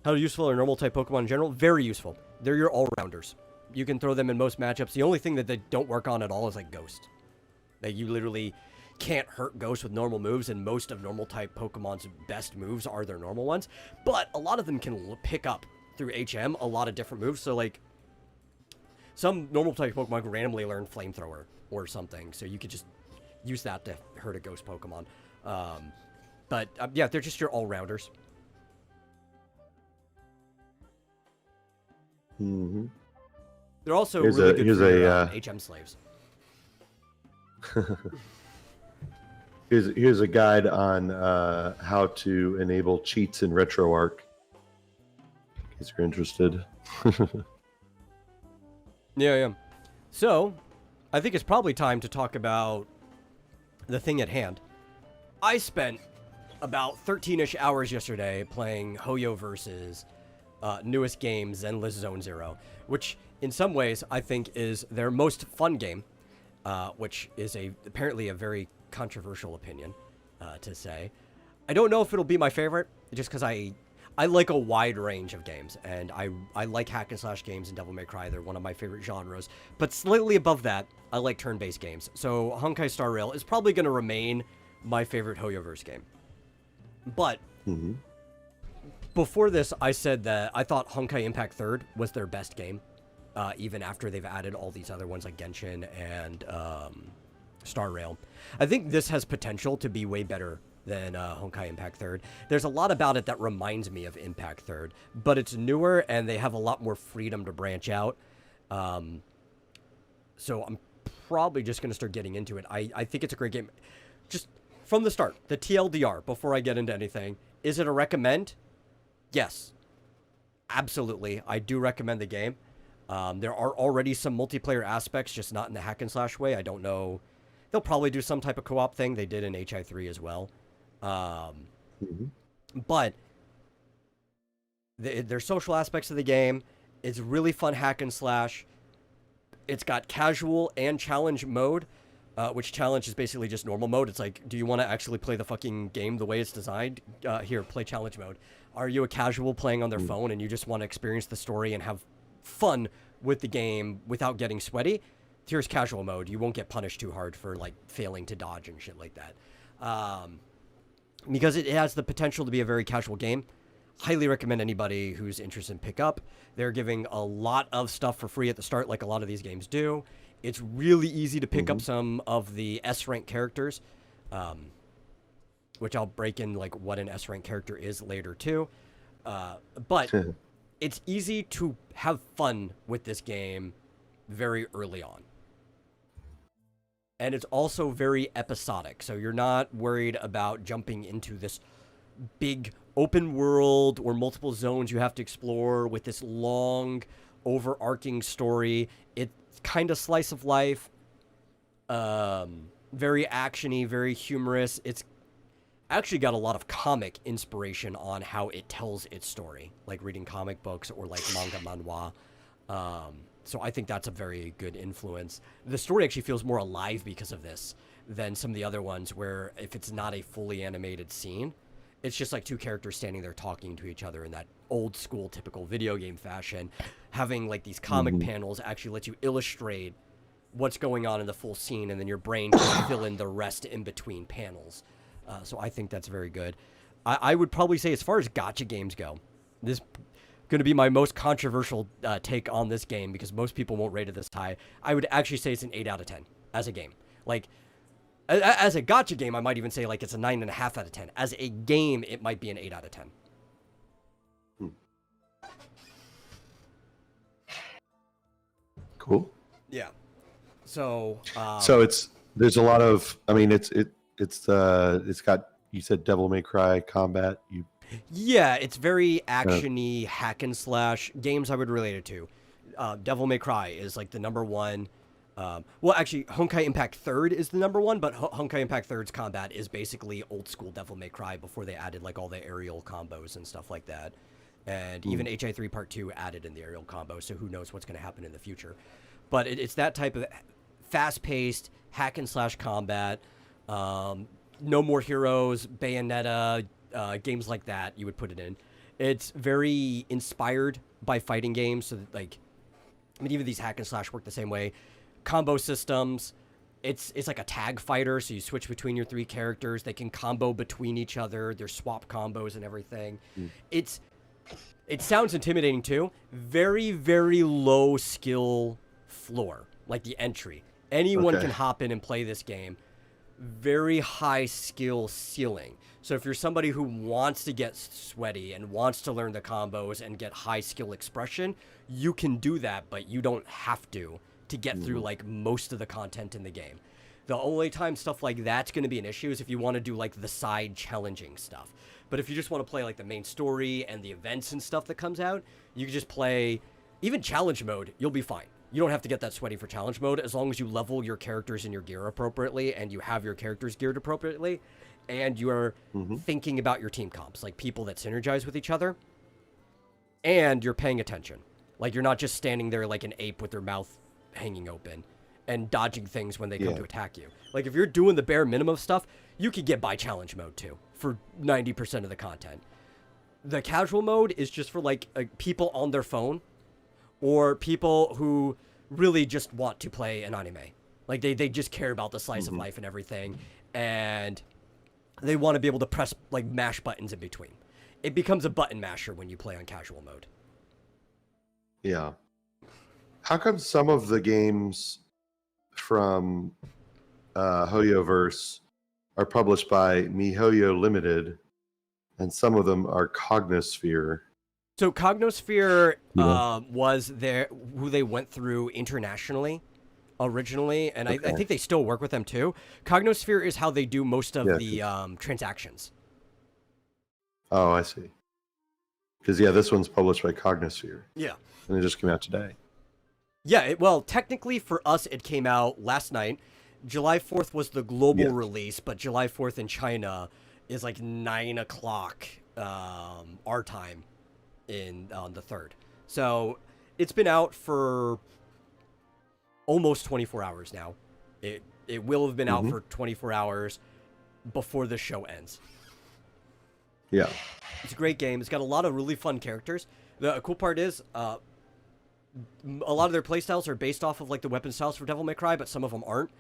How useful are normal type Pokemon in general? Very useful. They're your all-rounders. You can throw them in most matchups. The only thing that they don't work on at all is like Ghost. Like you literally can't hurt Ghost with normal moves, and most of normal type Pokemon's best moves are their normal ones. But a lot of them can pick up through HM a lot of different moves. So like some normal type Pokemon can randomly learn Flamethrower or something, so you could just use that to hurt a Ghost Pokemon. But yeah, they're just your all-rounders. Mm-hmm. They're also Here's really a- good here's for your, a, HM slaves. Here's a guide on how to enable cheats in RetroArch. In case you're interested. Yeah. So, I think it's probably time to talk about the thing at hand. I spent about 13-ish hours yesterday playing Hoyo versus newest game, Zenless Zone Zero, which in some ways I think is their most fun game, which is apparently a very controversial opinion to say. I don't know if it'll be my favorite, just because I like a wide range of games, and I like hack and slash games and Devil May Cry. They're one of my favorite genres. But slightly above that, I like turn-based games. So Honkai Star Rail is probably going to remain my favorite Hoyoverse game. But before this, I said that I thought Honkai Impact 3rd was their best game, even after they've added all these other ones like Genshin and Star Rail. I think this has potential to be way better than Honkai Impact 3rd. There's a lot about it that reminds me of Impact 3rd, but it's newer and they have a lot more freedom to branch out. So I'm probably just going to start getting into it. I think it's a great game. Just from the start, the TLDR, before I get into anything, is it a recommend? Yes. Absolutely. I do recommend the game. There are already some multiplayer aspects, just not in the hack and slash way. I don't know. They'll probably do some type of co-op thing. They did in HI3 as well. But there's social aspects of the game. It's really fun hack and slash. It's got casual and challenge mode, which challenge is basically just normal mode. It's like, do you want to actually play the fucking game the way it's designed? Here, play challenge mode. Are you a casual playing on their phone and you just want to experience the story and have fun with the game without getting sweaty? Here's casual mode. You won't get punished too hard for like failing to dodge and shit like that. Because it has the potential to be a very casual game. Highly recommend anybody who's interested in pick up. They're giving a lot of stuff for free at the start, like a lot of these games do. It's really easy to pick up some of the S-rank characters, which I'll break in like what an S-rank character is later too. But it's easy to have fun with this game very early on. And it's also very episodic, so you're not worried about jumping into this big open world or multiple zones you have to explore with this long overarching story. kind of slice of life, very actiony, very humorous. It's actually got a lot of comic inspiration on how it tells its story, like reading comic books or like manga manhwa. So I think that's a very good influence. The story actually feels more alive because of this than some of the other ones where if it's not a fully animated scene, it's just like two characters standing there talking to each other in that old school typical video game fashion. Having like these comic panels actually let you illustrate what's going on in the full scene, and then your brain can fill in the rest in between panels. So I think that's very good. I would probably say, as far as gacha games go, this going to be my most controversial take on this game because most people won't rate it this high. I would actually say it's an 8 out of 10 as a game. Like, as a gacha game, I might even say like it's a 9.5 out of 10. As a game, it might be an 8 out of 10. Cool. Yeah. So. So there's a lot of. I mean, it's got, you said Devil May Cry combat. Yeah, it's very action-y, hack and slash games I would relate it to. Devil May Cry is like the number one. Well, actually, Honkai Impact 3rd is the number one, but Honkai Impact 3rd's combat is basically old school Devil May Cry before they added like all the aerial combos and stuff like that. And even HI3 Part 2 added in the aerial combo, so who knows what's going to happen in the future. But it's that type of fast-paced hack and slash combat. No More Heroes, Bayonetta, games like that, you would put it in. It's very inspired by fighting games, so that, like, I mean, even these hack and slash work the same way. Combo systems, it's like a tag fighter, so you switch between your three characters. They can combo between each other. There's swap combos and everything. It sounds intimidating too. Very, very low skill floor, like the entry. Anyone can hop in and play this game. Very high skill ceiling. So if you're somebody who wants to get sweaty and wants to learn the combos and get high skill expression, you can do that, but you don't have to get through like most of the content in the game. The only time stuff like that's going to be an issue is if you want to do like the side challenging stuff. But if you just want to play like the main story and the events and stuff that comes out, you can just play even challenge mode. You'll be fine. You don't have to get that sweaty for challenge mode as long as you level your characters and your gear appropriately and you have your characters geared appropriately and you are thinking about your team comps, like people that synergize with each other, and you're paying attention. Like you're not just standing there like an ape with their mouth hanging open and dodging things when they come to attack you. Like if you're doing the bare minimum stuff, you could get by challenge mode too for 90% of the content. The casual mode is just for like people on their phone or people who really just want to play an anime. Like they just care about the slice of life and everything, and they want to be able to press like mash buttons in between. It becomes a button masher when you play on casual mode. Yeah. How come some of the games from HoYoverse are published by MiHoYo Limited, and some of them are Cognosphere? So Cognosphere was who they went through internationally originally, and I think they still work with them too. Cognosphere is how they do most of the transactions. Oh, I see. Because this one's published by Cognosphere. Yeah. And it just came out today. Yeah, well, technically for us, it came out last night. July 4th was the global release, but July 4th in China is like 9 o'clock our time on the 3rd. So it's been out for almost 24 hours now. It will have been out for 24 hours before the show ends. Yeah. It's a great game. It's got a lot of really fun characters. The cool part is a lot of their playstyles are based off of like the weapon styles for Devil May Cry, but some of them aren't.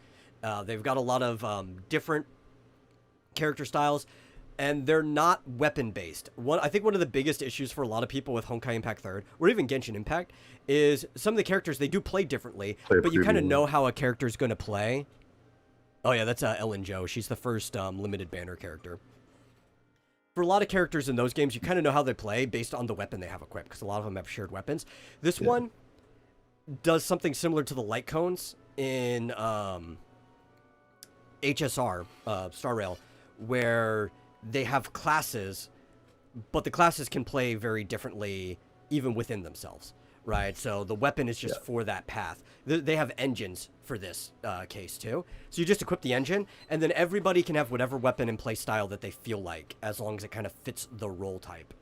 They've got a lot of different character styles, and they're not weapon-based. I think one of the biggest issues for a lot of people with Honkai Impact 3rd, or even Genshin Impact, is some of the characters, they do play differently, but you kind of know how a character's going to play. Oh yeah, that's Ellen Jo. She's the first limited banner character. For a lot of characters in those games, you kind of know how they play based on the weapon they have equipped, because a lot of them have shared weapons. This one does something similar to the light cones in HSR, Star Rail, where they have classes, but the classes can play very differently even within themselves. right? So the weapon is just for that path. They have engines for this case too. So you just equip the engine, and then everybody can have whatever weapon and play style that they feel like, as long as it kind of fits the role type,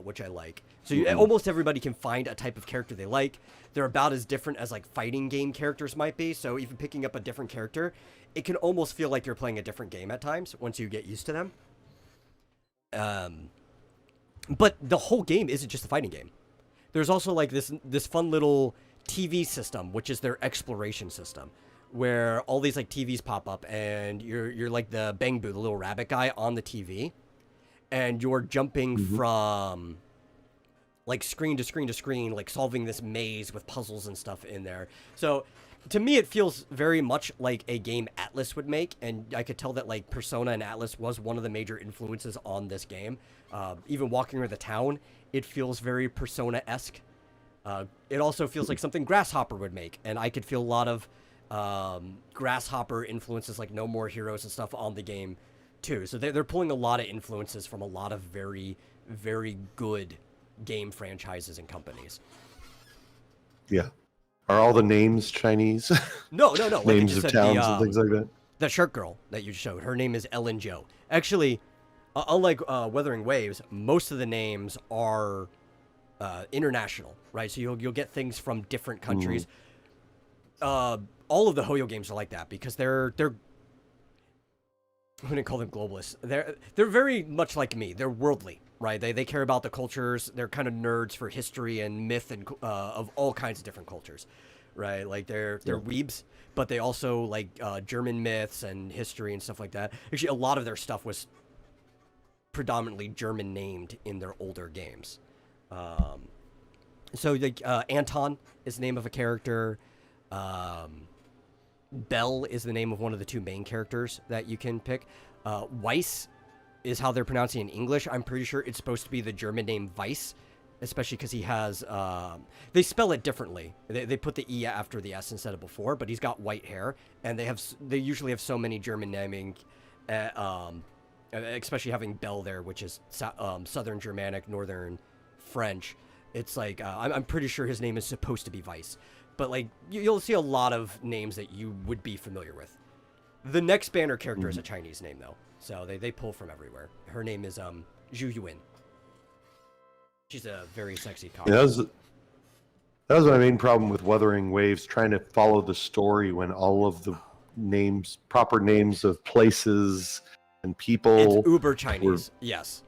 which I like. So almost everybody can find a type of character they like. They're about as different as like fighting game characters might be. So even picking up a different character, it can almost feel like you're playing a different game at times once you get used to them. But the whole game isn't just a fighting game. There's also like this fun little TV system, which is their exploration system, where all these like TVs pop up, and you're like the Bang Boo, the little rabbit guy on the TV, and you're jumping from like screen to screen to screen, like solving this maze with puzzles and stuff in there. So to me, it feels very much like a game Atlas would make, and I could tell that like Persona and Atlas was one of the major influences on this game. Even walking around the town, it feels very Persona-esque. It also feels like something Grasshopper would make, and I could feel a lot of Grasshopper influences, like No More Heroes and stuff, on the game too. So they're pulling a lot of influences from a lot of very, very good game franchises and companies. Yeah. Are all the names Chinese? No. Like names of towns and things like that? The shark girl that you showed, her name is Ellen Jo. Actually, unlike Wuthering Waves, most of the names are international, right? So you'll get things from different countries. All of the Hoyo games are like that because they're I wouldn't call them globalists. They're very much like me. They're worldly, right? They care about the cultures. They're kind of nerds for history and myth and of all kinds of different cultures, right? Like they're weebs, but they also like German myths and history and stuff like that. Actually, a lot of their stuff was predominantly German named in their older games. So like Anton is the name of a character. Bell is the name of one of the two main characters that you can pick. Weiss is how they're pronouncing it in English. I'm pretty sure it's supposed to be the German name Weiss, especially because he has... they spell it differently. They put the E after the S instead of before, but he's got white hair, and they usually have so many German naming, especially having Bell there, which is Southern Germanic, Northern French. It's like, I'm pretty sure his name is supposed to be Weiss. But, like, you'll see a lot of names that you would be familiar with. The next banner character is a Chinese name, though. So they pull from everywhere. Her name is Zhu Yuan. She's a very sexy comic. Yeah, that was my main problem with Wuthering Waves, trying to follow the story when all of the names, proper names of places and people... It's uber Chinese, yes.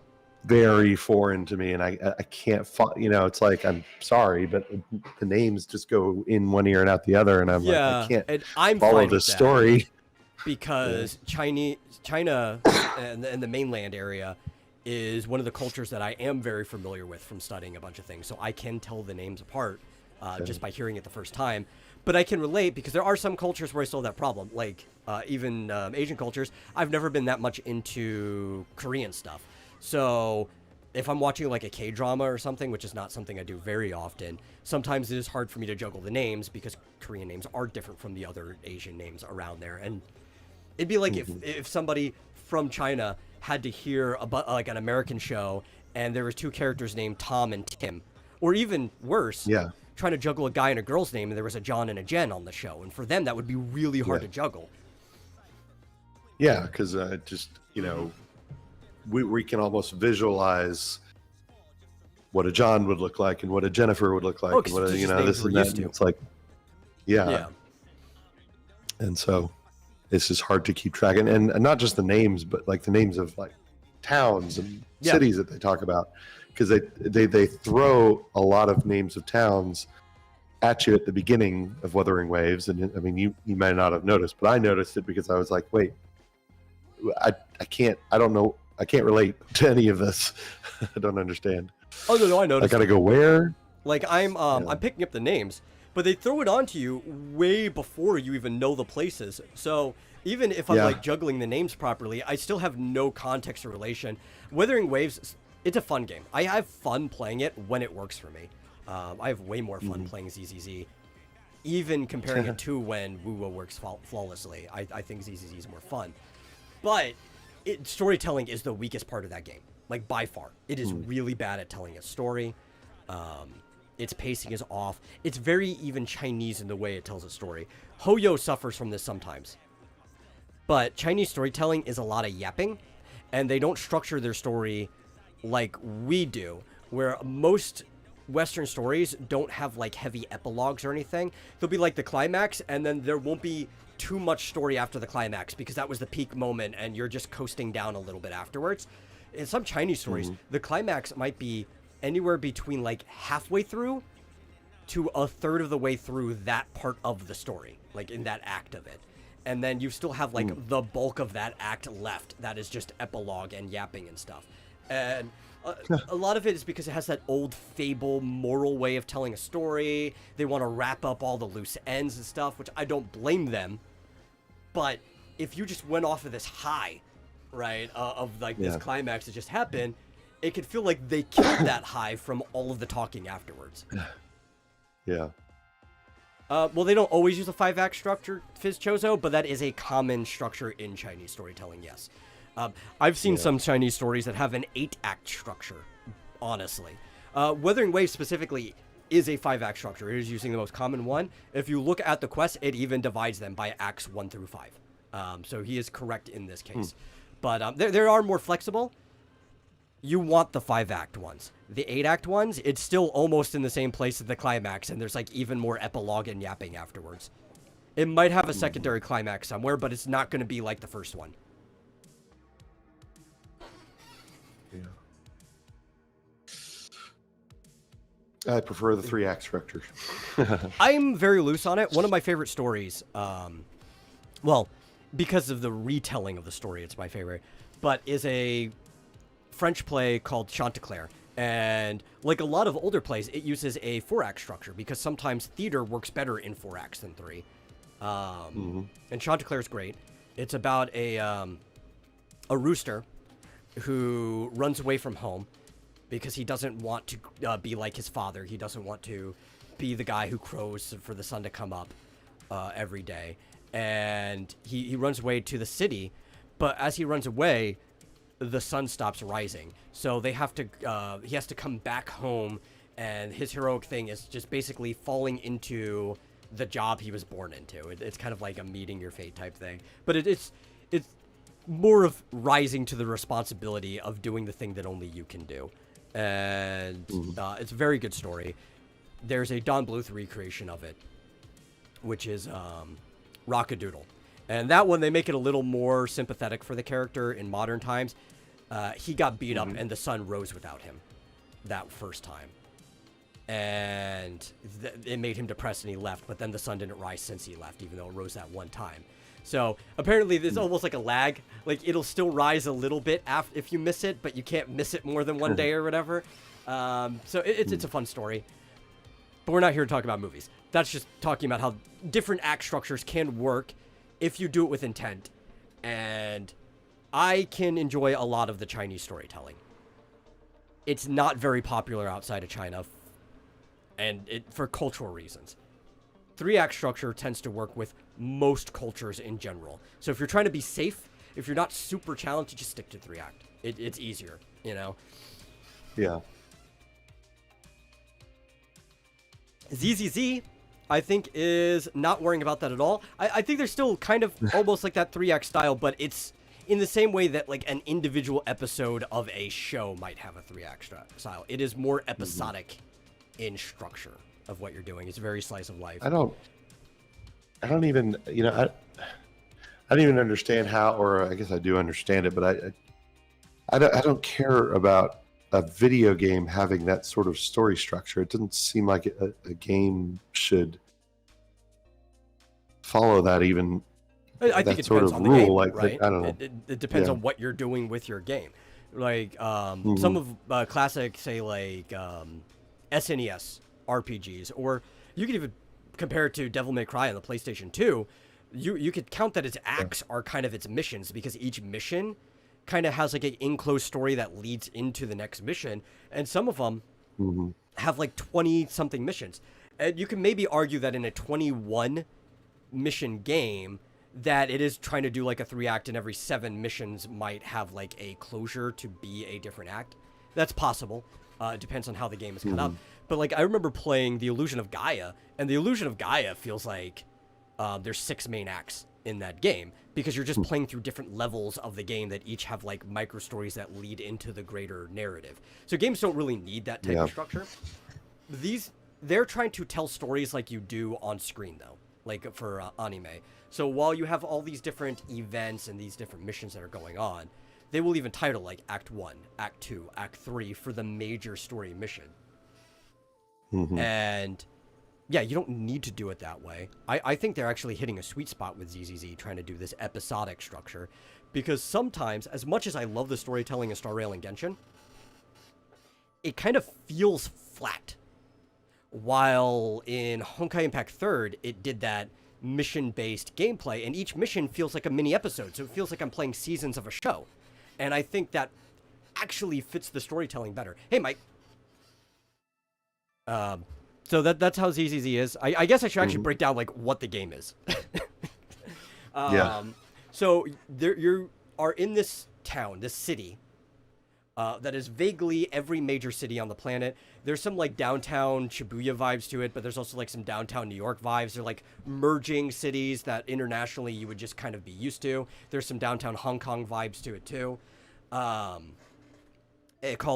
Very foreign to me, and I can't it's like, I'm sorry, but the names just go in one ear and out the other, and I'm like, I can't and I'm follow the story because China and the mainland area is one of the cultures that I am very familiar with from studying a bunch of things, so I can tell the names apart just by hearing it the first time. But I can relate because there are some cultures where I still have that problem, like even Asian cultures. I've never been that much into Korean stuff. So if I'm watching like a K-drama or something, which is not something I do very often, sometimes it is hard for me to juggle the names because Korean names are different from the other Asian names around there. And it'd be like if somebody from China had to hear about like an American show and there was two characters named Tom and Tim, or even worse, trying to juggle a guy and a girl's name and there was a John and a Jen on the show. And for them, that would be really hard to juggle. Yeah, because just, we can almost visualize what a John would look like and what a Jennifer would look like, and what this and that. And it's like, and so it's just hard to keep track, and not just the names, but like the names of like towns and cities that they talk about, because they throw a lot of names of towns at you at the beginning of Wuthering Waves, and I mean you might not have noticed, but I noticed it because I was like, wait, I can't relate to any of this. I don't understand. Oh no, I noticed. I gotta go where? Like I'm picking up the names, but they throw it onto you way before you even know the places. So even if I'm like juggling the names properly, I still have no context or relation. Wuthering Waves, it's a fun game. I have fun playing it when it works for me. I have way more fun playing ZZZ, even comparing it to when WoWo works flawlessly. I think ZZZ is more fun, but storytelling is the weakest part of that game, like by far. It is really bad at telling a story. Its pacing is off. It's very even Chinese in the way it tells a story. Hoyo suffers from this sometimes. But Chinese storytelling is a lot of yapping, and they don't structure their story like we do, where most Western stories don't have like heavy epilogues or anything. There'll be like the climax, and then there won't be too much story after the climax because that was the peak moment and you're just coasting down a little bit afterwards. In some Chinese stories, the climax might be anywhere between like halfway through to a third of the way through that part of the story, like in that act of it. And then you still have like the bulk of that act left that is just epilogue and yapping and stuff. And a lot of it is because it has that old fable moral way of telling a story. They want to wrap up all the loose ends and stuff, which I don't blame them. But if you just went off of this high, right, of like this climax that just happened, it could feel like they killed that high from all of the talking afterwards. Yeah. Well, they don't always use a 5-act structure, Fizz Chozo, but that is a common structure in Chinese storytelling, yes. I've seen some Chinese stories that have an 8-act structure, honestly. Wuthering Waves specifically is a 5-act structure. It is using the most common one. If you look at the quest, it even divides them by acts 1 through 5. So he is correct in this case. But there are more flexible. You want the 5-act ones. The 8-act ones, it's still almost in the same place as the climax, and there's like even more epilogue and yapping afterwards. It might have a secondary climax somewhere, but it's not going to be like the first one. I prefer the 3-act structure. I'm very loose on it. One of my favorite stories, well, because of the retelling of the story, it's my favorite, but is a French play called Chanticleer. And like a lot of older plays, it uses a 4-act structure because sometimes theater works better in 4 acts than 3. And Chanticleer is great. It's about a rooster who runs away from home because he doesn't want to be like his father. He doesn't want to be the guy who crows for the sun to come up every day. And he runs away to the city, but as he runs away, the sun stops rising. So they have to, he has to come back home, and his heroic thing is just basically falling into the job he was born into. It's kind of like a meeting your fate type thing. But it's more of rising to the responsibility of doing the thing that only you can do. And it's a very good story. There's a Don Bluth recreation of it, which is Rockadoodle. And that one, they make it a little more sympathetic for the character in modern times. He got beat up, and the sun rose without him that first time. And it made him depressed, and he left. But then the sun didn't rise since he left, even though it rose that one time. So apparently there's almost like a lag. Like it'll still rise a little bit if you miss it, but you can't miss it more than one day or whatever. So it's a fun story. But we're not here to talk about movies. That's just talking about how different act structures can work if you do it with intent. And I can enjoy a lot of the Chinese storytelling. It's not very popular outside of China, and for cultural reasons. 3-act structure tends to work with most cultures in general. So if you're trying to be safe, if you're not super challenged, just stick to 3-act. It's easier, you know? Yeah. ZZZ, I think, is not worrying about that at all. I think they're still kind of almost like that 3-act style, but it's in the same way that like an individual episode of a show might have a 3-act style. It is more episodic in structure of what you're doing. It's very slice of life. I don't even, I don't even understand how, or I guess I do understand it, but I don't care about a video game having that sort of story structure. It doesn't seem like a game should follow that even. I think it depends on the game, right? I don't know. It depends on what you're doing with your game. Like some of classic, say like SNES RPGs, or you could even compare it to Devil May Cry on the PlayStation 2. You could count that its acts are kind of its missions, because each mission kind of has like an enclosed story that leads into the next mission, and some of them have like 20 something missions. And you can maybe argue that in a 21 mission game that it is trying to do like a 3-act, and every 7 missions might have like a closure to be a different act. That's possible. It depends on how the game is cut up. But like I remember playing The Illusion of Gaia, and The Illusion of Gaia feels like there's 6 main acts in that game because you're just playing through different levels of the game that each have like micro stories that lead into the greater narrative. So games don't really need that type of structure. They're trying to tell stories like you do on screen though, like for anime. So while you have all these different events and these different missions that are going on, they will even title like Act 1, Act 2, Act 3 for the major story mission. And yeah, you don't need to do it that way. I think they're actually hitting a sweet spot with ZZZ trying to do this episodic structure, because sometimes, as much as I love the storytelling in Star Rail and Genshin, it kind of feels flat. While in Honkai Impact 3rd, it did that mission-based gameplay, and each mission feels like a mini episode, so it feels like I'm playing seasons of a show. And I think that actually fits the storytelling better. Hey, Mike. So that's how ZZZ is. I guess I should actually break down like what the game is. So you are in this town, this city, that is vaguely every major city on the planet. There's some like downtown Shibuya vibes to it, but there's also like some downtown New York vibes. They're like merging cities that internationally you would just kind of be used to. There's some downtown Hong Kong vibes to it too. Called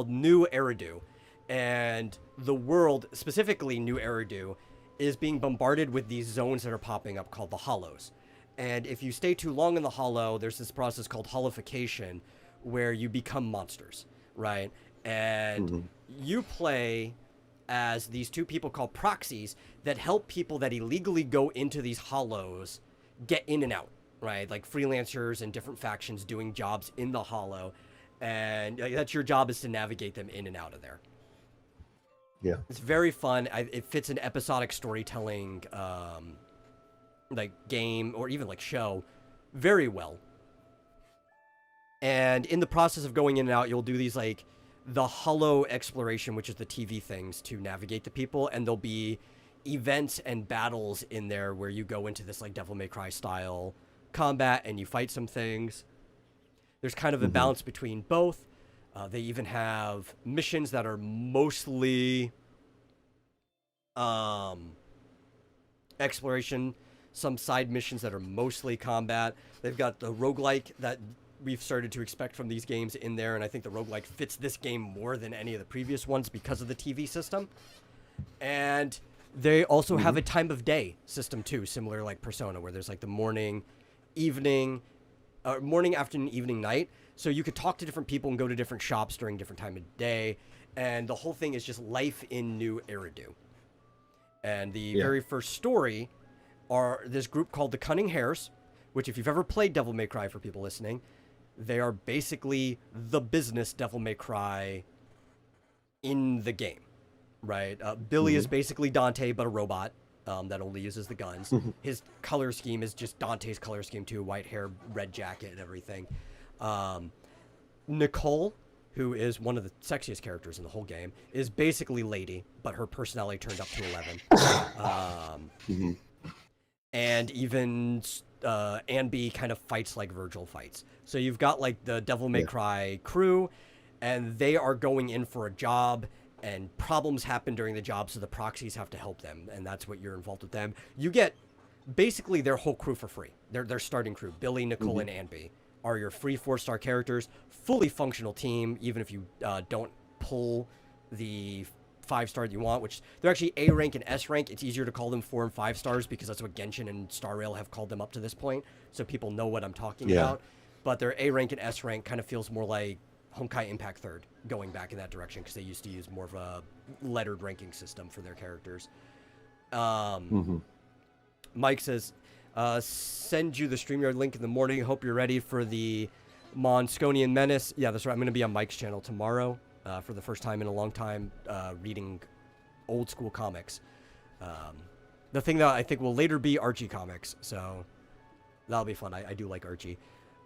New Eridu. And the world, specifically New Eridu, is being bombarded with these zones that are popping up called the hollows. And if you stay too long in the hollow, there's this process called hollification where you become monsters, right? And you play as these 2 people called proxies that help people that illegally go into these hollows get in and out, right? Like freelancers and different factions doing jobs in the hollow. And that's your job, is to navigate them in and out of there. Yeah, it's very fun. It fits an episodic storytelling, like game or even like show, very well. And in the process of going in and out, you'll do these like the hollow exploration, which is the TV things to navigate the people, and there'll be events and battles in there where you go into this like Devil May Cry style combat and you fight some things. There's kind of a balance between both. They even have missions that are mostly exploration, some side missions that are mostly combat. They've got the roguelike that we've started to expect from these games in there, and I think the roguelike fits this game more than any of the previous ones because of the TV system. And they also have a time of day system too, similar like Persona, where there's like the morning, evening, morning, afternoon, evening, night. So you could talk to different people and go to different shops during different time of day. And the whole thing is just life in New Eridu. And the very first story are this group called the Cunning Hares, which if you've ever played Devil May Cry, for people listening, they are basically the business Devil May Cry in the game, right? Billy is basically Dante, but a robot that only uses the guns. His color scheme is just Dante's color scheme too, white hair, red jacket, and everything. Nicole, who is one of the sexiest characters in the whole game, is basically Lady, but her personality turned up to 11. And even Anby kind of fights like Virgil fights. So you've got like the Devil May Cry crew, and they are going in for a job, and problems happen during the job, so the proxies have to help them, and that's what you're involved with them. You get basically their whole crew for free. Their starting crew, Billy, Nicole, and Anby, are your free 4-star characters, fully functional team, even if you don't pull the 5-star that you want, which they're actually A rank and S rank. It's easier to call them 4 and 5 stars because that's what Genshin and Star Rail have called them up to this point, so people know what I'm talking about. But their A rank and S rank kind of feels more like Honkai Impact 3rd, going back in that direction, because they used to use more of a lettered ranking system for their characters. Mike says, send you the StreamYard link in the morning. Hope you're ready for the Monsconian Menace. Yeah, that's right. I'm going to be on Mike's channel tomorrow for the first time in a long time, reading old school comics. The thing that I think will later be Archie comics, so that'll be fun. I do like Archie.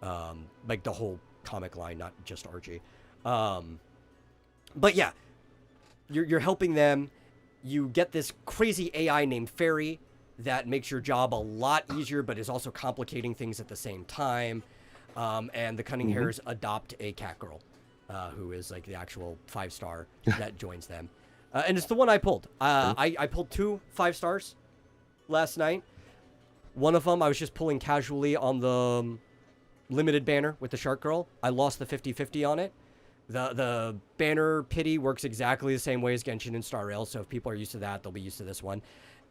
Like the whole comic line, not just Archie. But yeah, you're helping them. You get this crazy AI named Fairy that makes your job a lot easier, but is also complicating things at the same time. And the Cunning Hares adopt a cat girl, who is like the actual 5-star that joins them. And it's the one I pulled. I pulled 2 5-stars last night. One of them I was just pulling casually on the limited banner with the Shark Girl. I lost the 50-50 on it. The banner pity works exactly the same way as Genshin and Star Rail, so if people are used to that, they'll be used to this one.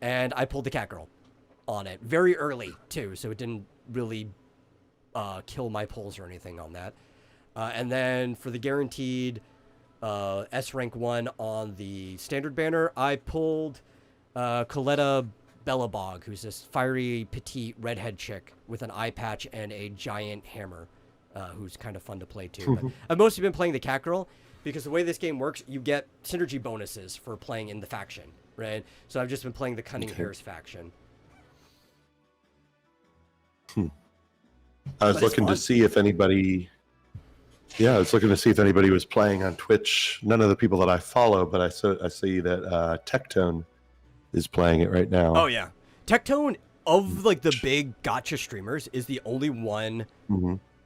And I pulled the Cat Girl on it very early, too, so it didn't really kill my pulls or anything on that. And then for the guaranteed S rank 1 on the standard banner, I pulled Coletta Bellabog, who's this fiery, petite, redhead chick with an eye patch and a giant hammer, who's kind of fun to play too. But I've mostly been playing the Cat Girl because the way this game works, you get synergy bonuses for playing in the faction, right? So I've just been playing the Cunning Hares faction. I was looking to see if anybody... Yeah, I was looking to see if anybody was playing on Twitch. None of the people that I follow, but I see that Tectone is playing it right now. Oh, yeah. Tectone, of, like, the big gacha streamers, is the only one,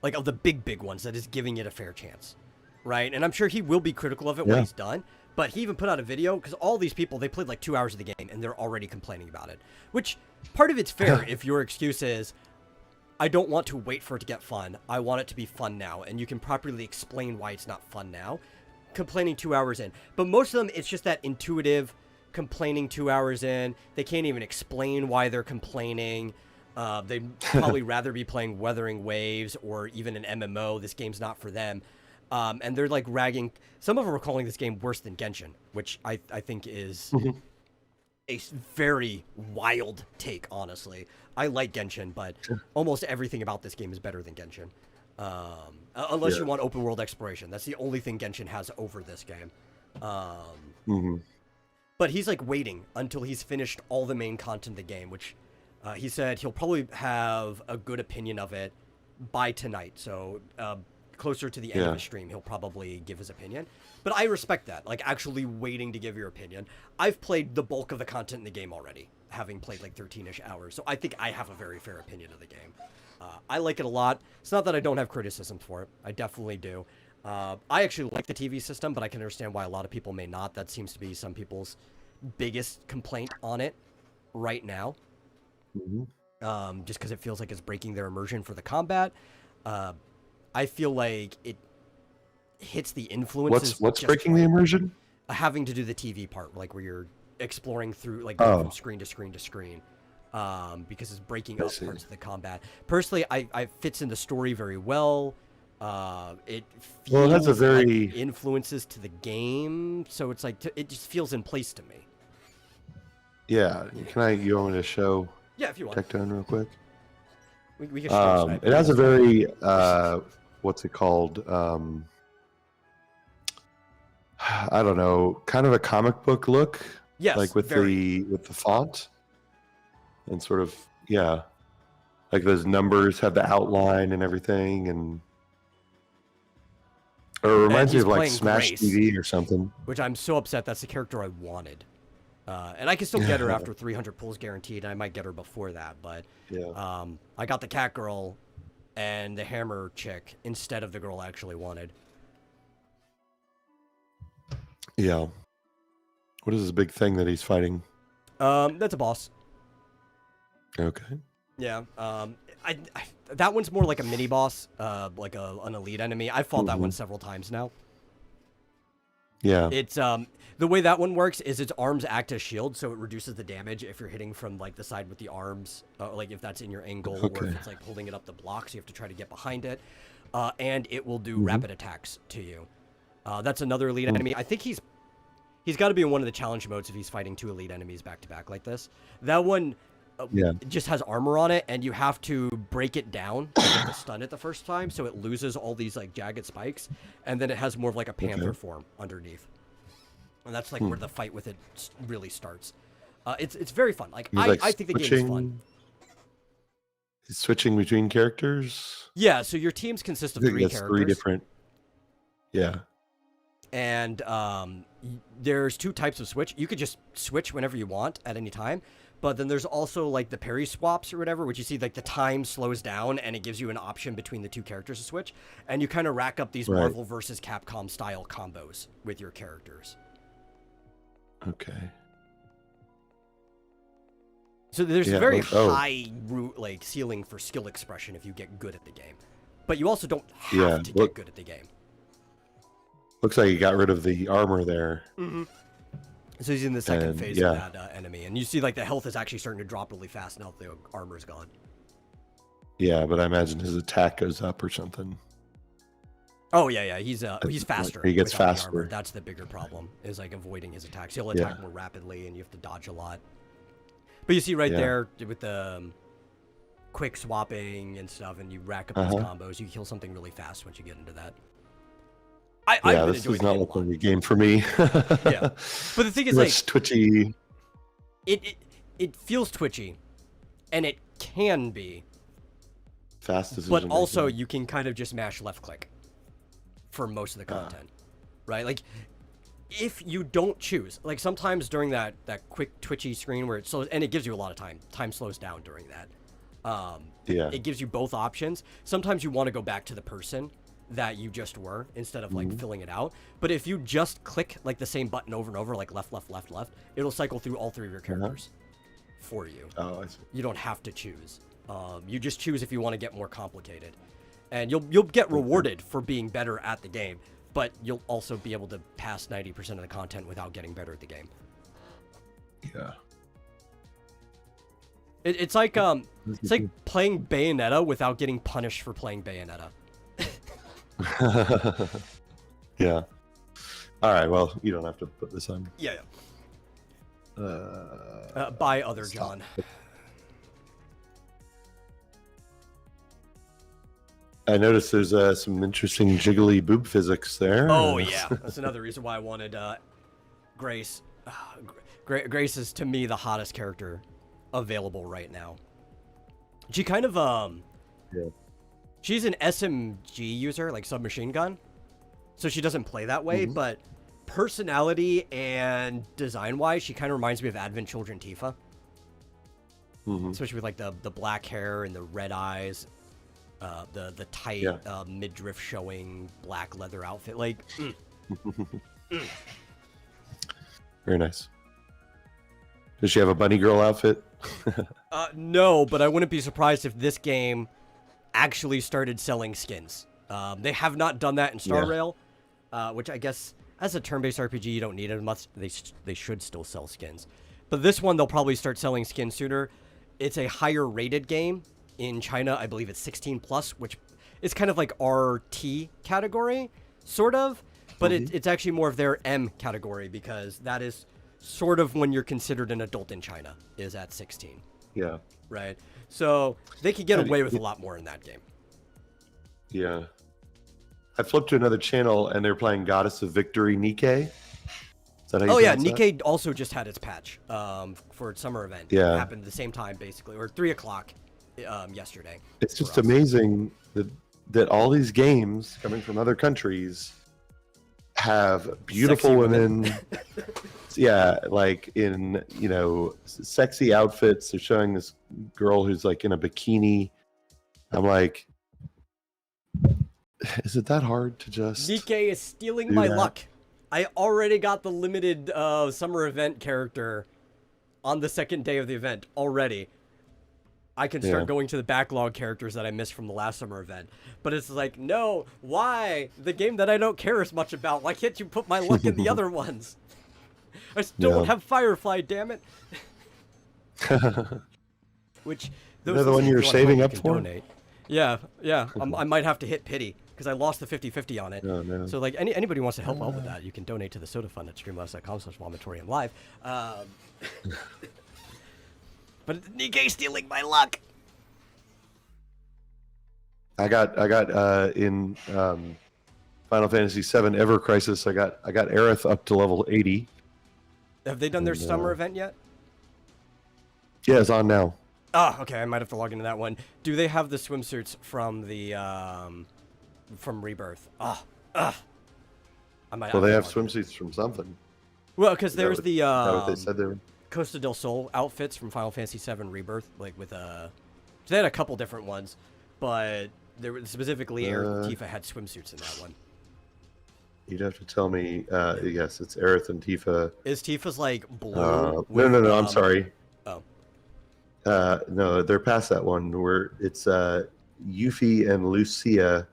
like, of the big ones that is giving it a fair chance, right? And I'm sure he will be critical of it when he's done, but he even put out a video, because all these people, they played, like, 2 hours of the game, and they're already complaining about it, which, part of it's fair if your excuse is, I don't want to wait for it to get fun. I want it to be fun now. And you can properly explain why it's not fun now. Complaining 2 hours in. But most of them, it's just that intuitive complaining 2 hours in. They can't even explain why they're complaining. They'd probably rather be playing Wuthering Waves or even an MMO. This game's not for them. And they're like ragging. Some of them are calling this game worse than Genshin, which I think is a very wild take, honestly. I like Genshin, but almost everything about this game is better than Genshin. Unless you want open world exploration. That's the only thing Genshin has over this game. But he's like waiting until he's finished all the main content of the game, which he said he'll probably have a good opinion of it by tonight. So closer to the end of the stream, he'll probably give his opinion. But I respect that, like actually waiting to give your opinion. I've played the bulk of the content in the game already, having played like 13-ish hours. So I think I have a very fair opinion of the game. I like it a lot. It's not that I don't have criticisms for it. I definitely do. I actually like the TV system, but I can understand why a lot of people may not. That seems to be some people's biggest complaint on it right now. Just because it feels like it's breaking their immersion for the combat. I feel like it hits the influences. What's breaking the immersion? Having to do the TV part, like where you're exploring through, like going from screen to screen to screen, because it's breaking up parts of the combat. Personally, I fits in the story very well. It feels has a very like influences to the game, so it's like it just feels in place to me. Yeah, you want me to show? Yeah, if you want. Tectone real quick. We can it has a very what's it called? I don't know, kind of a comic book look. Yes, like with the font, and sort of like those numbers have the outline and everything, and or it reminds me of like Smash Grace, TV or something. Which I'm so upset. That's the character I wanted. And I can still get her after 300 pulls guaranteed, and I might get her before that, but I got the Cat Girl and the Hammer chick instead of the girl I actually wanted. Yeah. What is this big thing that he's fighting? That's a boss. Okay. Yeah. That one's more like a mini boss, like an elite enemy. I've fought that one several times now. Yeah. It's the way that one works is its arms act as shields, so it reduces the damage if you're hitting from like the side with the arms, like if that's in your angle, or if it's like holding it up the block, so you have to try to get behind it. And it will do rapid attacks to you. That's another elite enemy. I think he's got to be in one of the challenge modes if he's fighting 2 elite enemies back to back like this. That one just has armor on it, and you have to break it down to stun it the first time, so it loses all these like jagged spikes, and then it has more of like a panther form underneath. And that's like where the fight with it really starts. It's very fun. Like I think the game is fun. He's switching between characters. Yeah, so your teams consist of 3 characters. 3 different. Yeah. And there's 2 types of switch. You could just switch whenever you want at any time. But then there's also like the parry swaps or whatever, which you see like the time slows down and it gives you an option between the 2 characters to switch. And you kind of rack up these Marvel versus Capcom style combos with your characters. Okay. So there's Yeah, a very oh. high like ceiling for skill expression if you get good at the game, but you also don't have Yeah, to get good at the game. Looks like he got rid of the armor there. Mm-hmm. So he's in the second And, phase yeah. of that enemy, and you see like the health is actually starting to drop really fast now that the armor's gone. Yeah, but I imagine his attack goes up or something. Oh yeah, he's faster. He gets without the faster. armor. That's the bigger problem, is like avoiding his attacks. He'll attack more rapidly, and you have to dodge a lot. But you see right there with the quick swapping and stuff, and you rack up these combos. You kill something really fast once you get into that. I've this does not look like a game for me. Yeah, but the thing is, like, twitchy. It feels twitchy, and it can be Fast decision but also making. you can kind of just mash left click for most of the content, right? Like, if you don't choose, like sometimes during that quick twitchy screen where it's slow, and it gives you a lot of time slows down during that. It gives you both options. Sometimes you want to go back to the person that you just were instead of like filling it out. But if you just click like the same button over and over, like left, it'll cycle through all three of your characters for you. Oh, I see. You don't have to choose. You just choose if you want to get more complicated, and you'll get rewarded for being better at the game. But you'll also be able to pass 90% of the content without getting better at the game. Yeah. It's like playing Bayonetta without getting punished for playing Bayonetta. Yeah. All right. Well, you don't have to put this on. Yeah. By other John. I noticed there's some interesting jiggly boob physics there. Oh yeah, that's another reason why I wanted Grace. Grace is to me the hottest character available right now. She kind of she's an SMG user, like submachine gun, so she doesn't play that way. But personality and design wise, she kind of reminds me of Advent Children Tifa, especially with like the black hair and the red eyes. The tight midriff showing black leather outfit, like Very nice. Does she have a bunny girl outfit? No, but I wouldn't be surprised if this game actually started selling skins. They have not done that in Star Rail, which I guess as a turn-based RPG you don't need it much. They should still sell skins, but this one they'll probably start selling skins sooner. It's a higher rated game. In China, I believe it's 16 plus, which is kind of like RT category, sort of, but it's actually more of their M category, because that is sort of when you're considered an adult in China, is at 16. Yeah. Right? So they could get away with a lot more in that game. Yeah. I flipped to another channel and they're playing Goddess of Victory Nikkei. Is that how you pronounce that? Nikkei also just had its patch for its summer event. Yeah. It happened at the same time, basically, or 3 o'clock. Yesterday. It's just amazing that all these games coming from other countries have beautiful women. Like in, sexy outfits. They're showing this girl who's like in a bikini. I'm like, is it that hard to just... Nikkei is stealing my luck. I already got the limited summer event character on the second day of the event already. I can start going to the backlog characters that I missed from the last summer event. But it's like, no, why? The game that I don't care as much about. Why can't you put my luck in the other ones? I still don't have Firefly, damn it. Which, those the one you're saving up for? Donate. Yeah. I might have to hit pity, because I lost the 50-50 on it. Oh, no. So, like, anybody wants to help out with that, you can donate to the soda fund at streamlabs.com/vomitoriumlive. But Nikkei stealing my luck. I got in Final Fantasy VII Ever Crisis. I got Aerith up to level 80. Have they done their summer event yet? Yeah, it's on now. Oh, okay. I might have to log into that one. Do they have the swimsuits from the from Rebirth? I might. Well, they have swimsuits from something. Well, because there's the what they said they were. Costa del Sol outfits from Final Fantasy VII Rebirth, like with they had a couple different ones, but there was specifically Tifa had swimsuits in that one. You'd have to tell me. Yes, it's Aerith and Tifa. Is Tifa's like blue? No, with, no, no. I'm sorry. Oh, No, they're past that one. Where it's Yuffie and Lucia.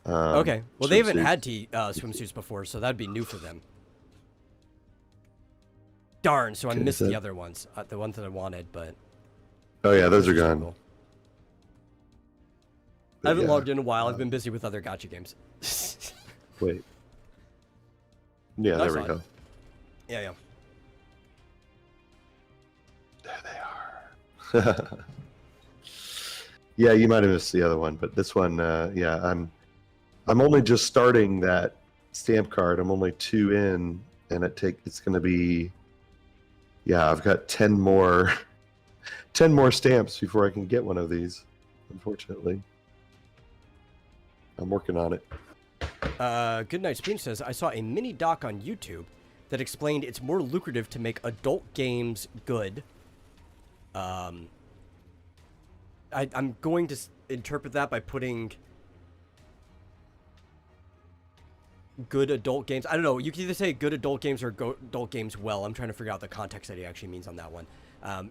okay. Well, they haven't swimsuit. had swimsuits before, so that'd be new for them. Darn, so I Okay, missed so- the other ones, the ones that I wanted, but Oh yeah, those are which is gone. cool. But I haven't yeah, logged in a while. I've been busy with other gacha games. Wait. Yeah, No, I there we saw go. Yeah. There they are. Yeah, you might have missed the other one, but this one, yeah, I'm only just starting that stamp card. I'm only 2 in, and it's going to be, yeah, I've got 10 more, 10 more stamps before I can get one of these. Unfortunately, I'm working on it. Good Night Spoon says, I saw a mini doc on YouTube that explained it's more lucrative to make adult games good. I'm going to interpret that by putting good adult games. I don't know. You can either say good adult games or adult games well. I'm trying to figure out the context that he actually means on that one.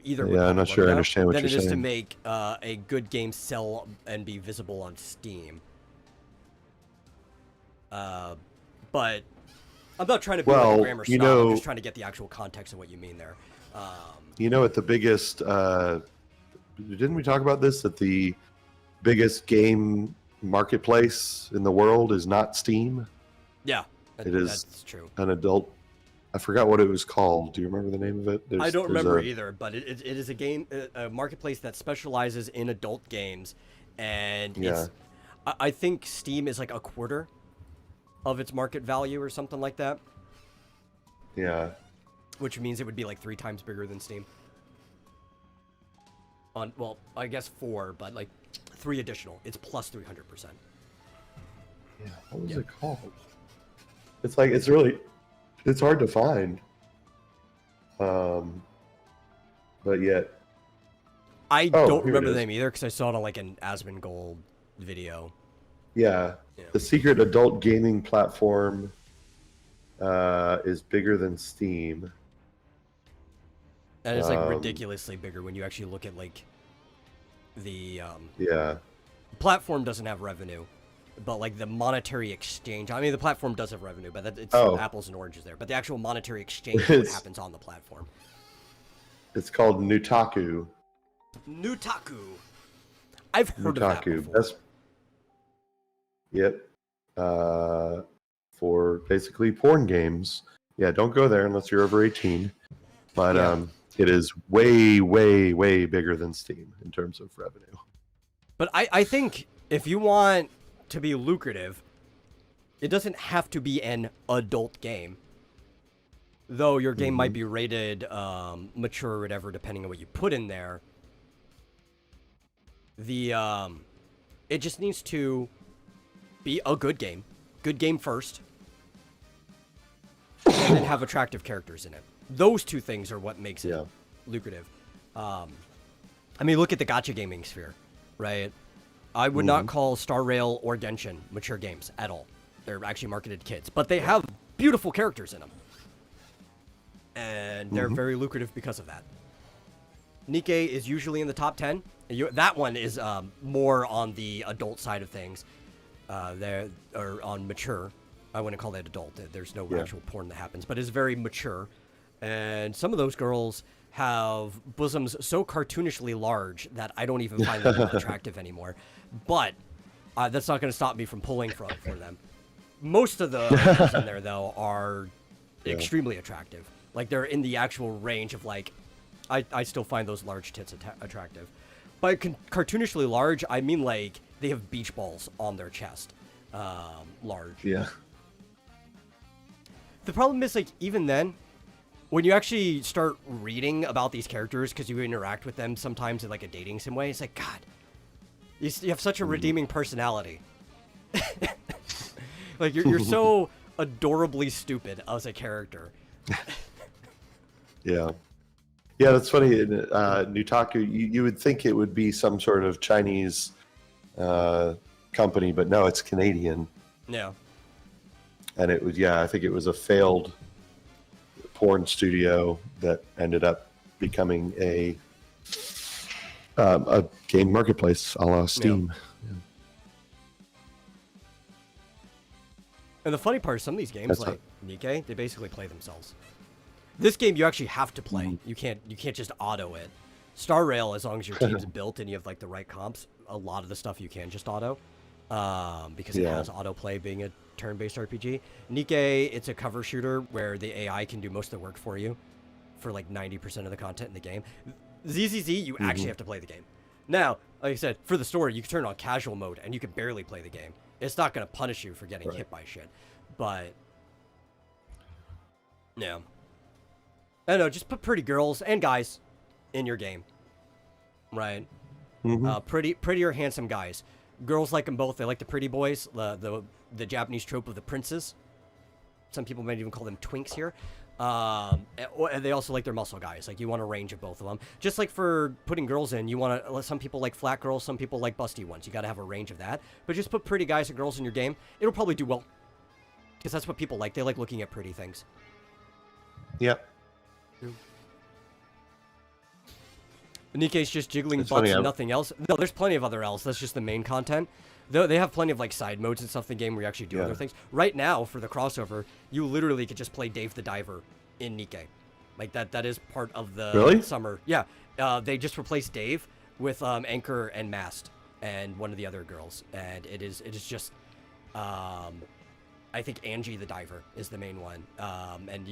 Either Yeah, I'm not sure I understand what than you're it is to saying. make a good game sell and be visible on Steam. But I'm not trying to be like a Well, grammar you snob. I'm know- just trying to get the actual context of what you mean there. You know, at the biggest, didn't we talk about this? That the biggest game marketplace in the world is not Steam. Yeah, It is that's true. an adult. I forgot what it was called. Do you remember the name of it? I don't there's remember a- either, but it is a marketplace that specializes in adult games, and Yeah. I think Steam is like a quarter of its market value or something like that, Yeah. which means it would be like 3 times bigger than Steam. Well, I guess 4, but like 3 additional. It's plus 300%. Yeah. What was it called? It's like it's hard to find. But yet, I Oh, don't here it remember the is. name either because I saw it on like an Asmongold video. yeah, Yeah. the secret adult gaming platform is bigger than Steam. And it's like Um, ridiculously bigger when you actually look at like the Yeah. platform doesn't have revenue, but like the monetary exchange. I mean, the platform does have revenue, but it's Oh. apples and oranges there. But the actual monetary exchange is what It's- happens on the platform. It's called Nutaku. Nutaku. I've heard of that Nutaku. before. That's yep. For basically porn games. Yeah, don't go there unless you're over 18. But Yeah. it is way, way, way bigger than Steam in terms of revenue. But I think if you want to be lucrative, it doesn't have to be an adult game. Though your game might be rated mature or whatever, depending on what you put in there. It just needs to be a good game. Good game first. And then have attractive characters in it. Those 2 things are what makes it Yeah. lucrative. I mean, look at the gacha gaming sphere, right? I would not call Star Rail or Genshin mature games at all. They're actually marketed to kids, but they have beautiful characters in them. And they're very lucrative because of that. Nikkei is usually in the top 10. That one is more on the adult side of things. Or on mature. I wouldn't call that adult. There's no Yeah. actual porn that happens, but it's very mature. And some of those girls have bosoms so cartoonishly large that I don't even find them attractive anymore. But that's not going to stop me from pulling for them. Most of the girls in there, though, are extremely attractive. Like, they're in the actual range of, like, I still find those large tits attractive. By cartoonishly large, I mean, like, they have beach balls on their chest. Large. Yeah. The problem is, like, even then, when you actually start reading about these characters, because you interact with them sometimes in, like, a dating sim way, it's like, God, you have such a redeeming personality. Like, you're so adorably stupid as a character. Yeah. Yeah, that's funny. Nutaku, you would think it would be some sort of Chinese company, but no, it's Canadian. Yeah. and it was I think it was a failed porn studio that ended up becoming a game marketplace a la Steam. Yeah. And the funny part is some of these games, like Nikke, they basically play themselves. This game you actually have to play. You can't just auto it. Star Rail, as long as your team's built and you have like the right comps, a lot of the stuff you can just auto, because it has autoplay being a turn-based RPG. Nikke, it's a cover shooter where the AI can do most of the work for you, for like 90% of the content in the game. ZZZ, you actually have to play the game. Now, like I said, for the story, you can turn on casual mode and you can barely play the game. It's not going to punish you for getting hit by shit, but yeah. I don't know, just put pretty girls and guys in your game, right? Prettier, handsome guys. Girls like them both. They like the pretty boys, the Japanese trope of the princes. Some people might even call them twinks here. And they also like their muscle guys. Like, you want a range of both of them. Just like for putting girls in, you want to. Some people like flat girls, some people like busty ones. You got to have a range of that. But just put pretty guys and girls in your game. It'll probably do well, because that's what people like. They like looking at pretty things. Yep. Nikke's just jiggling butts and nothing else. No, there's plenty of other L's. That's just the main content. Though they have plenty of like side modes and stuff in the game where you actually do other things. Right now, for the crossover, you literally could just play Dave the Diver in Nikke. Like that is part of the summer. Yeah, they just replaced Dave with Anchor and Mast and one of the other girls, and it is just I think Angie the Diver is the main one, and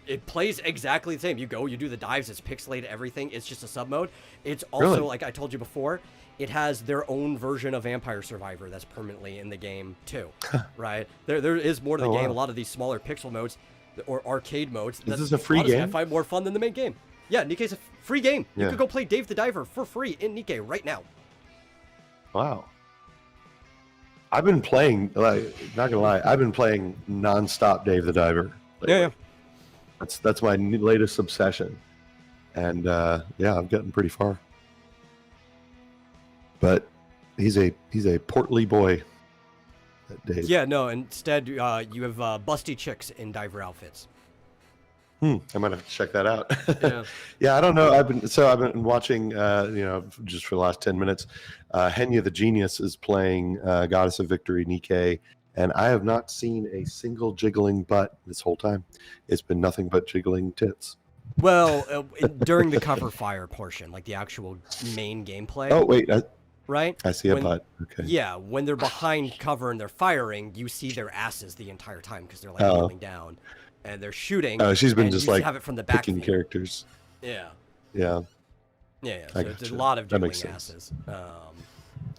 it plays exactly the same. You go, you do the dives, it's pixelated, everything. It's just a sub mode. It's also, like I told you before, it has their own version of Vampire Survivor that's permanently in the game too, right? There is more to the game. A lot of these smaller pixel modes or arcade modes. This is a free game? I find more fun than the main game. Yeah, Nikke's a free game. You could go play Dave the Diver for free in Nikke right now. Wow. I've been playing, like, not gonna lie, I've been playing nonstop Dave the Diver lately. Yeah. That's my latest obsession, and I'm getting pretty far. But he's a portly boy, that Dave. Yeah, no. Instead, you have busty chicks in diver outfits. I might have to check that out. Yeah. Yeah, I don't know. I've been watching, just for the last 10 minutes. Henya the Genius is playing Goddess of Victory Nikke, and I have not seen a single jiggling butt this whole time. It's been nothing but jiggling tits. Well, during the cover fire portion, like the actual main gameplay. Oh, wait. Right? I see a butt. Okay. Yeah, when they're behind cover and they're firing, you see their asses the entire time because they're like kneeling down. And they're shooting. Oh, she's been just like have it from the back picking characters. Yeah. Yeah. Yeah. So it's a lot of jiggling asses.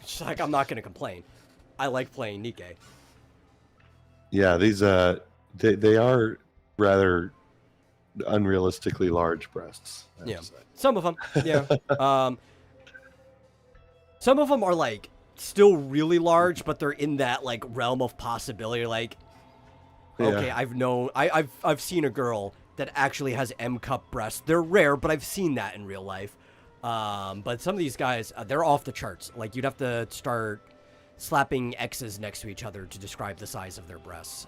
It's like, I'm not going to complain. I like playing Nikke. Yeah, these they are rather unrealistically large breasts. Yeah. Some of them. Yeah. Some of them are like still really large, but they're in that like realm of possibility. Like, okay, I've seen a girl that actually has M cup breasts. They're rare, but I've seen that in real life. But some of these guys, they're off the charts. Like, you'd have to start slapping X's next to each other to describe the size of their breasts.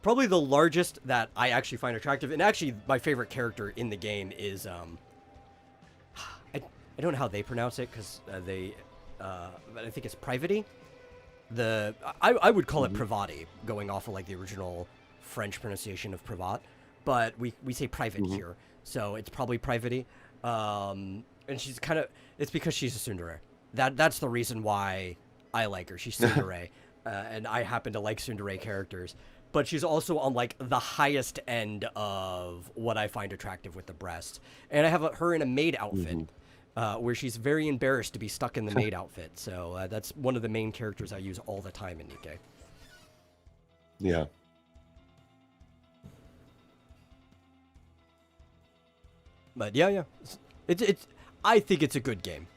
Probably the largest that I actually find attractive, and actually my favorite character in the game is I don't know how they pronounce it because but I think it's Privati. I would call it Privati, going off of like the original French pronunciation of Privat, but we say private here, so it's probably Privati. And she's it's because she's a tsundere. That's the reason why I like her. She's tsundere, and I happen to like tsundere characters. But she's also on like the highest end of what I find attractive with the breasts. And I have her in a maid outfit. Where she's very embarrassed to be stuck in the maid outfit. So that's one of the main characters I use all the time in Nikke. Yeah. But yeah. It's I think it's a good game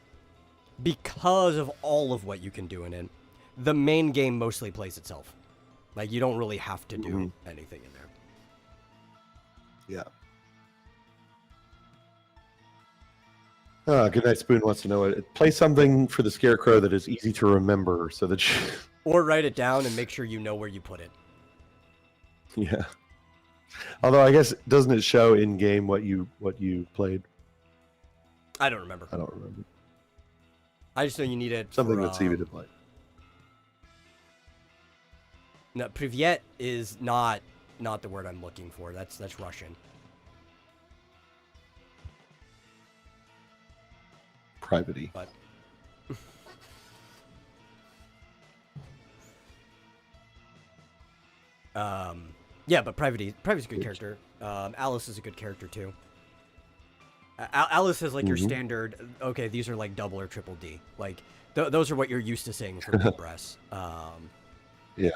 because of all of what you can do in it. The main game mostly plays itself. Like, you don't really have to do anything in there. Yeah. Good Night Spoon wants to know play something for the Scarecrow that is easy to remember so that or write it down and make sure you know where you put it. Yeah. Although I guess doesn't it show in game what you played? I don't remember. I don't remember. I just know you need it. Something for, that's easy to play. No, Privyet is not the word I'm looking for. That's Russian. Private-y. But yeah, but Private's a good character. Alice is a good character too. Alice is like your standard. Okay, these are like double or triple D. Like those are what you're used to seeing from Deep Breath. Yeah.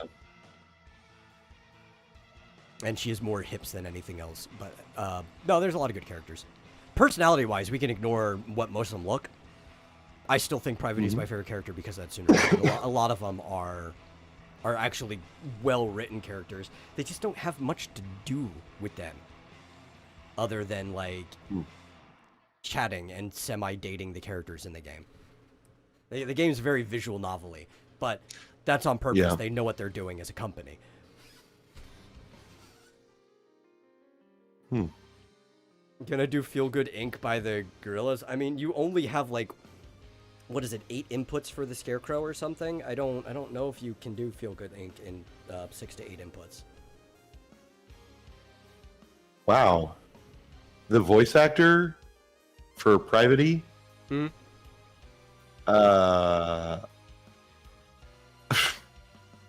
And she has more hips than anything else. But no, there's a lot of good characters. Personality-wise, we can ignore what most of them look. I still think Private is my favorite character because that's a lot of them are actually well-written characters. They just don't have much to do with them, other than like chatting and semi-dating the characters in the game. The game's very visual novel-y, but that's on purpose. Yeah. They know what they're doing as a company. Gonna do Feel Good Inc. by the Gorillas. I mean, you only have like, what is it, 8 inputs for the Scarecrow or something? I don't know if you can do Feel Good Inc. in 6 to 8 inputs. Wow. The voice actor for Private-y?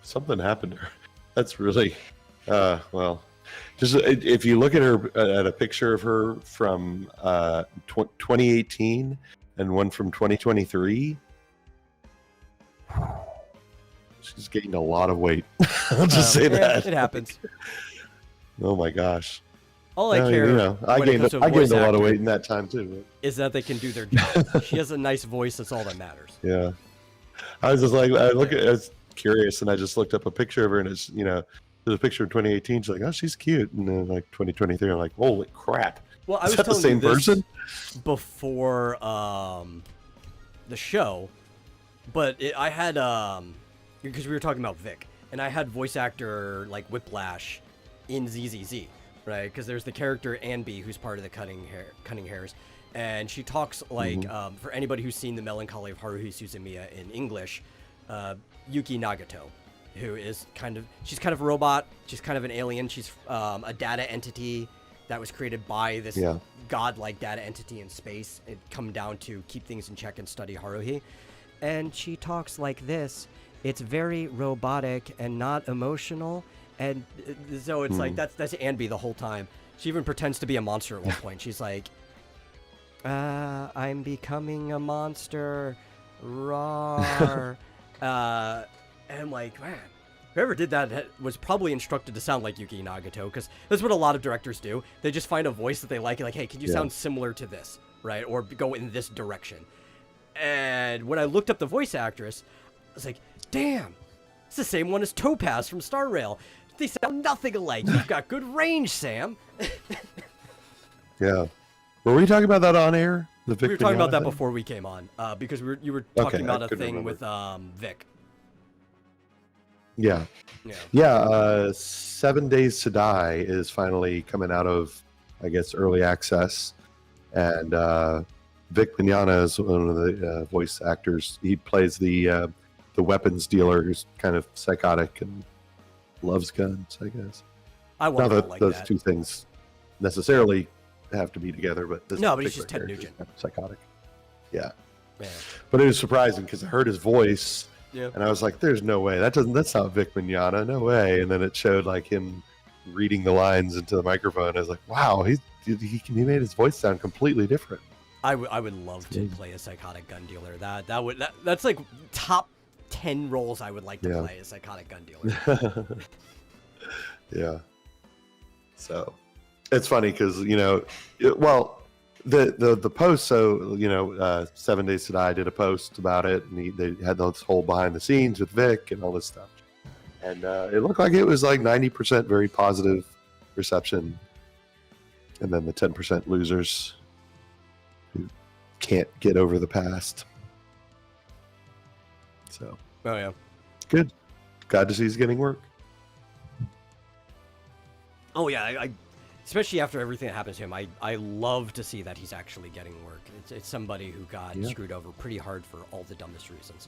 Something happened to her. That's really, well, just if you look at her, at a picture of her from 2018 and one from 2023, she's gained a lot of weight. I'll just say that. It happens. Oh my gosh. All I care, you know, I gained a lot of weight in that time too. Is that they can do their job. She has a nice voice. That's all that matters. Yeah. I was just like, I was curious, and I just looked up a picture of her, and it's, you know, there's a picture of 2018. She's like, oh, she's cute. And then like 2023, I'm like, holy crap. Well, I Is was that the telling same you this person? before the show, but I had because we were talking about Vic, and I had voice actor like Whiplash in ZZZ, right? Because there's the character Anby, who's part of the Cunning Hairs, and she talks like for anybody who's seen The Melancholy of Haruhi Suzumiya in English, Yuki Nagato, who is she's kind of a robot, she's kind of an alien, she's a data entity that was created by this godlike data entity in space. It come down to keep things in check and study Haruhi. And she talks like this. It's very robotic and not emotional. And so it's like, that's Anby the whole time. She even pretends to be a monster at one point. She's like, I'm becoming a monster. Roar. And I'm like, man, whoever did that was probably instructed to sound like Yuki Nagato, because that's what a lot of directors do. They just find a voice that they like, and like, hey, can you sound similar to this, right? Or go in this direction. And when I looked up the voice actress, I was like, damn, it's the same one as Topaz from Star Rail. They sound nothing alike. You've got good range, Sam. Yeah. Were we talking about that on air? We were talking about that before we came on, because you were talking about a thing with Vic. Yeah. Yeah. 7 Days to Die is finally coming out of, I guess, early access. And Vic Mignogna is one of the voice actors. He plays the weapons dealer who's kind of psychotic and loves guns, I guess. I Not that like those that. two things necessarily have to be together, but this no, but he's just particular Ted character is Nugent. kind of psychotic. Yeah. Man. But it was surprising because I heard his voice. Yeah. And I was like, "There's no way. That's not Vic Mignogna. No way." And then it showed like him reading the lines into the microphone. I was like, "Wow, he made his voice sound completely different." I would love to play a psychotic gun dealer. That's like top 10 roles I would like to play, a psychotic gun dealer. Yeah. So it's funny because the post. So 7 Days to Die did a post about it, and they had this whole behind the scenes with Vic and all this stuff, and it looked like it was like 90% very positive reception, and then the 10% losers who can't get over the past. So Oh yeah. good. Glad to see he's getting work. Oh yeah, I especially after everything that happens to him, I love to see that he's actually getting work. It's somebody who got screwed over pretty hard for all the dumbest reasons.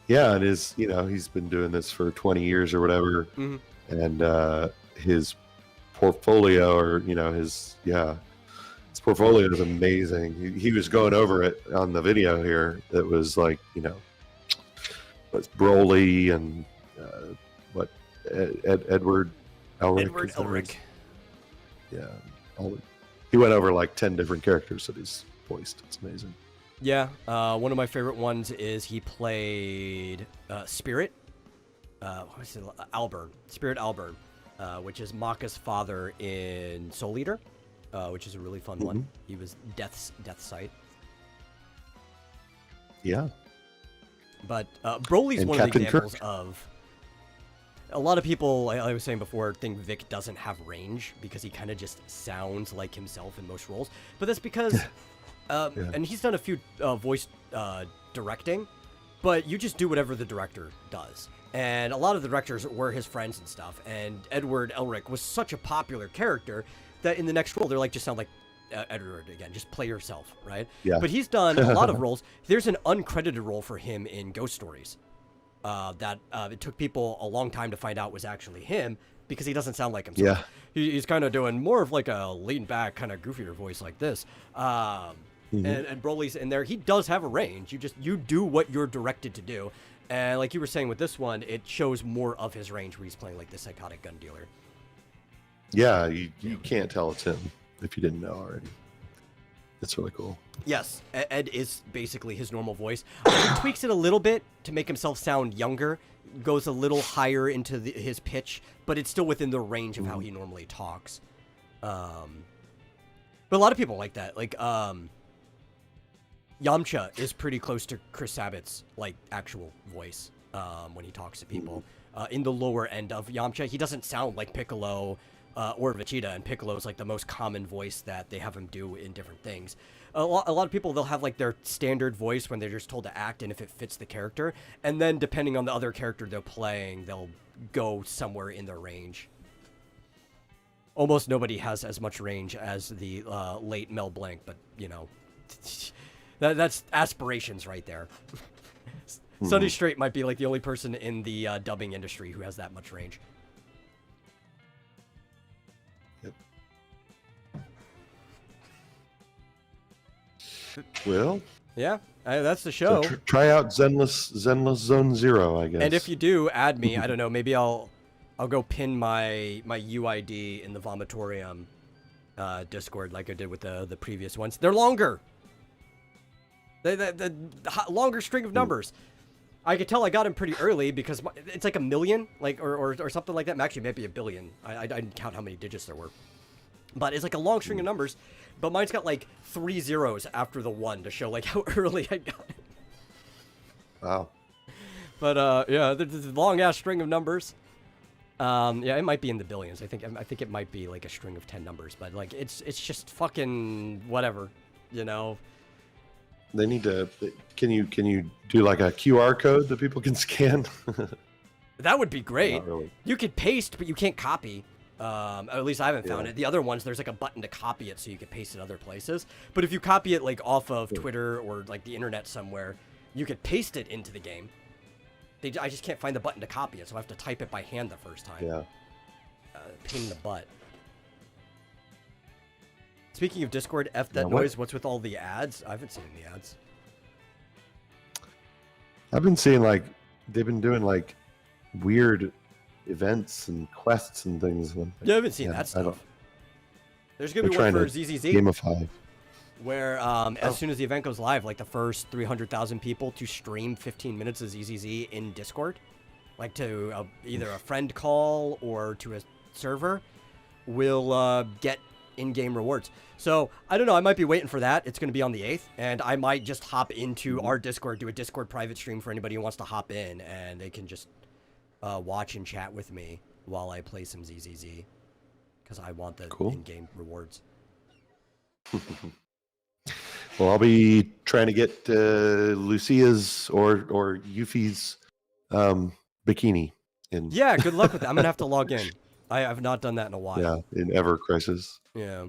Yeah, it is. He's been doing this for 20 years or whatever, and his portfolio, or his portfolio is amazing. He was going over it on the video here. It was like what's Broly and Edward Elric. Edward Elric. Yeah, he went over like 10 different characters that he's voiced. It's amazing. Yeah, one of my favorite ones is he played Spirit. What was it? Alburn. Spirit Alburn, which is Maka's father in Soul Eater, which is a really fun one. He was Death's Sight. Yeah. But Broly's and one Captain of the examples Kirk. of... A lot of people, I was saying before, think Vic doesn't have range because he kind of just sounds like himself in most roles. But that's because... And he's done a few voice directing, but you just do whatever the director does. And a lot of the directors were his friends and stuff. And Edward Elric was such a popular character that in the next role, they're like, just sound like Edward again. Just play yourself, right? Yeah. But he's done a lot of roles. There's an uncredited role for him in Ghost Stories that it took people a long time to find out was actually him because he doesn't sound like himself. Yeah. He's kind of doing more of like a lean back, kind of goofier voice like this. And Broly's in there. He does have a range. You do what you're directed to do. And like you were saying with this one, it shows more of his range where he's playing like the psychotic gun dealer. Yeah, you can't tell it's him if you didn't know already. It's really cool. Yes, Ed is basically his normal voice. He tweaks it a little bit to make himself sound younger, goes a little higher into his pitch, but it's still within the range of how he normally talks. But a lot of people like that. Like, Yamcha is pretty close to Chris Sabat's like actual voice when he talks to people. In the lower end of Yamcha, he doesn't sound like Piccolo or Vegeta, and Piccolo is like the most common voice that they have him do in different things. A lot of people, they'll have like their standard voice when they're just told to act and if it fits the character, and then depending on the other character they're playing, they'll go somewhere in their range. Almost nobody has as much range as the late Mel Blanc, but you know, that's aspirations right there. Sonny Strait might be like the only person in the dubbing industry who has that much range. Yep. Well, yeah, that's the show. So try out Zenless Zone Zero, I guess. And if you do, add me. I don't know. Maybe I'll go pin my UID in the Vomitorium Discord like I did with the previous ones. They're longer. The longer string of numbers. I could tell I got him pretty early because it's like 1 million, like or something like that. Actually, maybe 1 billion. I didn't count how many digits there were, but it's like a long string of numbers. But mine's got like 3 zeros after the 1 to show like how early I got it. Wow. But yeah, there's a long ass string of numbers. Yeah, it might be in the billions. I think it might be like a string of 10 numbers. But like it's just fucking whatever, you know. They need to. Can you do like a QR code that people can scan? That would be great. Not really. You could paste, but you can't copy. At least I haven't found it. The other ones, there's like a button to copy it so you can paste it other places. But if you copy it like off of Twitter or like the internet somewhere, you could paste it into the game. I just can't find the button to copy it, so I have to type it by hand the first time. Yeah. Pain in the butt. Speaking of Discord, F that Now, noise. What's with all the ads? I haven't seen the ads. I've been seeing like they've been doing like weird events and quests and things. Yeah, I haven't seen that stuff. There's gonna be one for ZZZ. Gamify. Where as soon as the event goes live, like the first 300,000 people to stream 15 minutes of ZZZ in Discord, like to either a friend call or to a server, will get in-game rewards. So I don't know, I might be waiting for that. It's going to be on the 8th, and I might just hop into our Discord, do a Discord private stream for anybody who wants to hop in, and they can just watch and chat with me while I play some ZZZ, because I want the in-game rewards. Well, I'll be trying to get Lucia's or Yuffie's bikini in. Yeah, good luck with that. I'm gonna have to log in. I have not done that in a while. Yeah, in Ever Crisis. Yeah.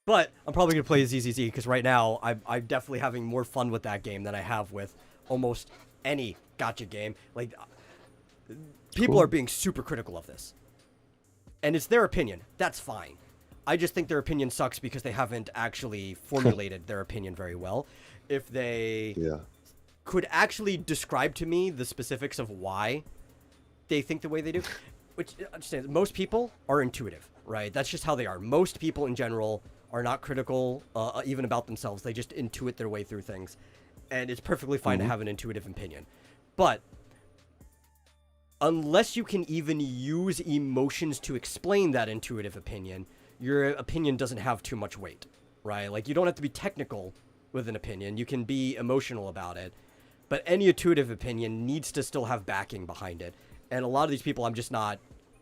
But I'm probably going to play ZZZ because right now I'm definitely having more fun with that game than I have with almost any gacha game. Like, people are being super critical of this. And it's their opinion. That's fine. I just think their opinion sucks because they haven't actually formulated their opinion very well. If they could actually describe to me the specifics of why they think the way they do, which, understand, most people are intuitive, right? That's just how they are. Most people in general are not critical, even about themselves. They just intuit their way through things. And it's perfectly fine to have an intuitive opinion. But unless you can even use emotions to explain that intuitive opinion, your opinion doesn't have too much weight, right? Like, you don't have to be technical with an opinion. You can be emotional about it. But any intuitive opinion needs to still have backing behind it. And a lot of these people, I'm just not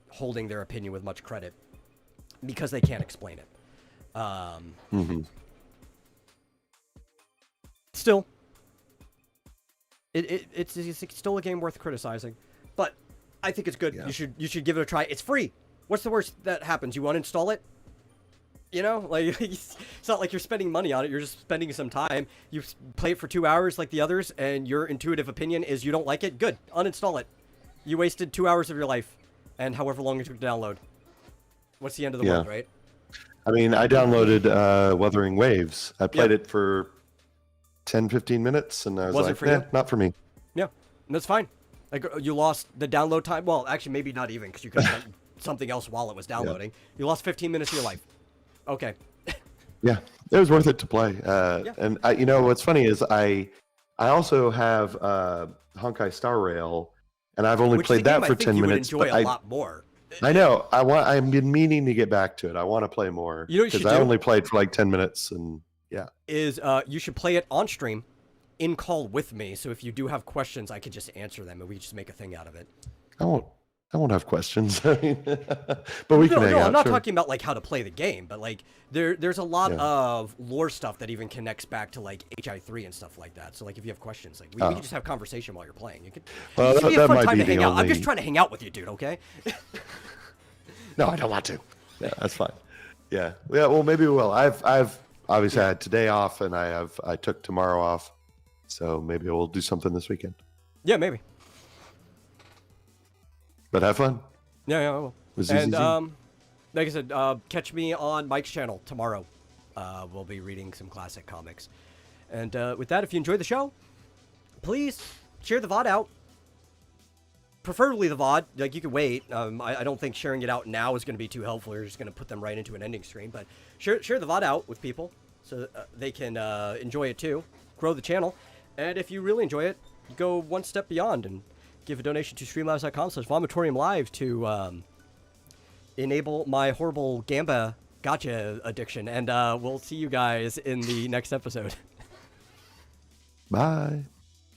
holding their opinion with much credit because they can't explain it. Still, it's still a game worth criticizing, but I think it's good. Yeah. You should give it a try. It's free. What's the worst that happens? You uninstall it? You know, like, it's not like you're spending money on it. You're just spending some time. You play it for 2 hours like the others, and your intuitive opinion is you don't like it. Good, uninstall it. You wasted 2 hours of your life, and however long it took to download. What's the end of the world, right? I mean, I downloaded Wuthering Waves. I played it for 10, 15 minutes, and I was like, not for me. Yeah, and that's fine. Like, you lost the download time. Well, actually, maybe not even, because you could have done something else while it was downloading. Yeah. You lost 15 minutes of your life. Okay. Yeah, it was worth it to play. And you know what's funny is I also have Honkai Star Rail, and I've only played that for 10 minutes. Would enjoy a lot more. I know. I've been meaning to get back to it. I want to play more. You know what you should do? I only played for like 10 minutes, and you should play it on stream, in call with me. So if you do have questions, I could just answer them, and we could just make a thing out of it. I won't have questions. I mean, but we can hang out. I'm not talking about like how to play the game, but like there's a lot of lore stuff that even connects back to like HI3 and stuff like that. So like if you have questions, like we can just have conversation while you're playing. You could. Well, that be a fun time to hang out. I'm just trying to hang out with you, dude. Okay. No, I don't want to. Yeah, that's fine. Yeah. Well, maybe we will. I've obviously had today off, and I took tomorrow off, so maybe we'll do something this weekend. Yeah, maybe. But have fun. Yeah, I will. And like I said, catch me on Mike's channel tomorrow. We'll be reading some classic comics. And with that, if you enjoyed the show, please share the VOD out. Preferably the VOD. Like, you can wait. I don't think sharing it out now is going to be too helpful. You're just going to put them right into an ending screen. But share the VOD out with people so they can enjoy it too. Grow the channel. And if you really enjoy it, you go one step beyond and give a donation to streamlabs.com/vomitoriumlive to enable my horrible Gamba gotcha addiction. And we'll see you guys in the next episode. Bye.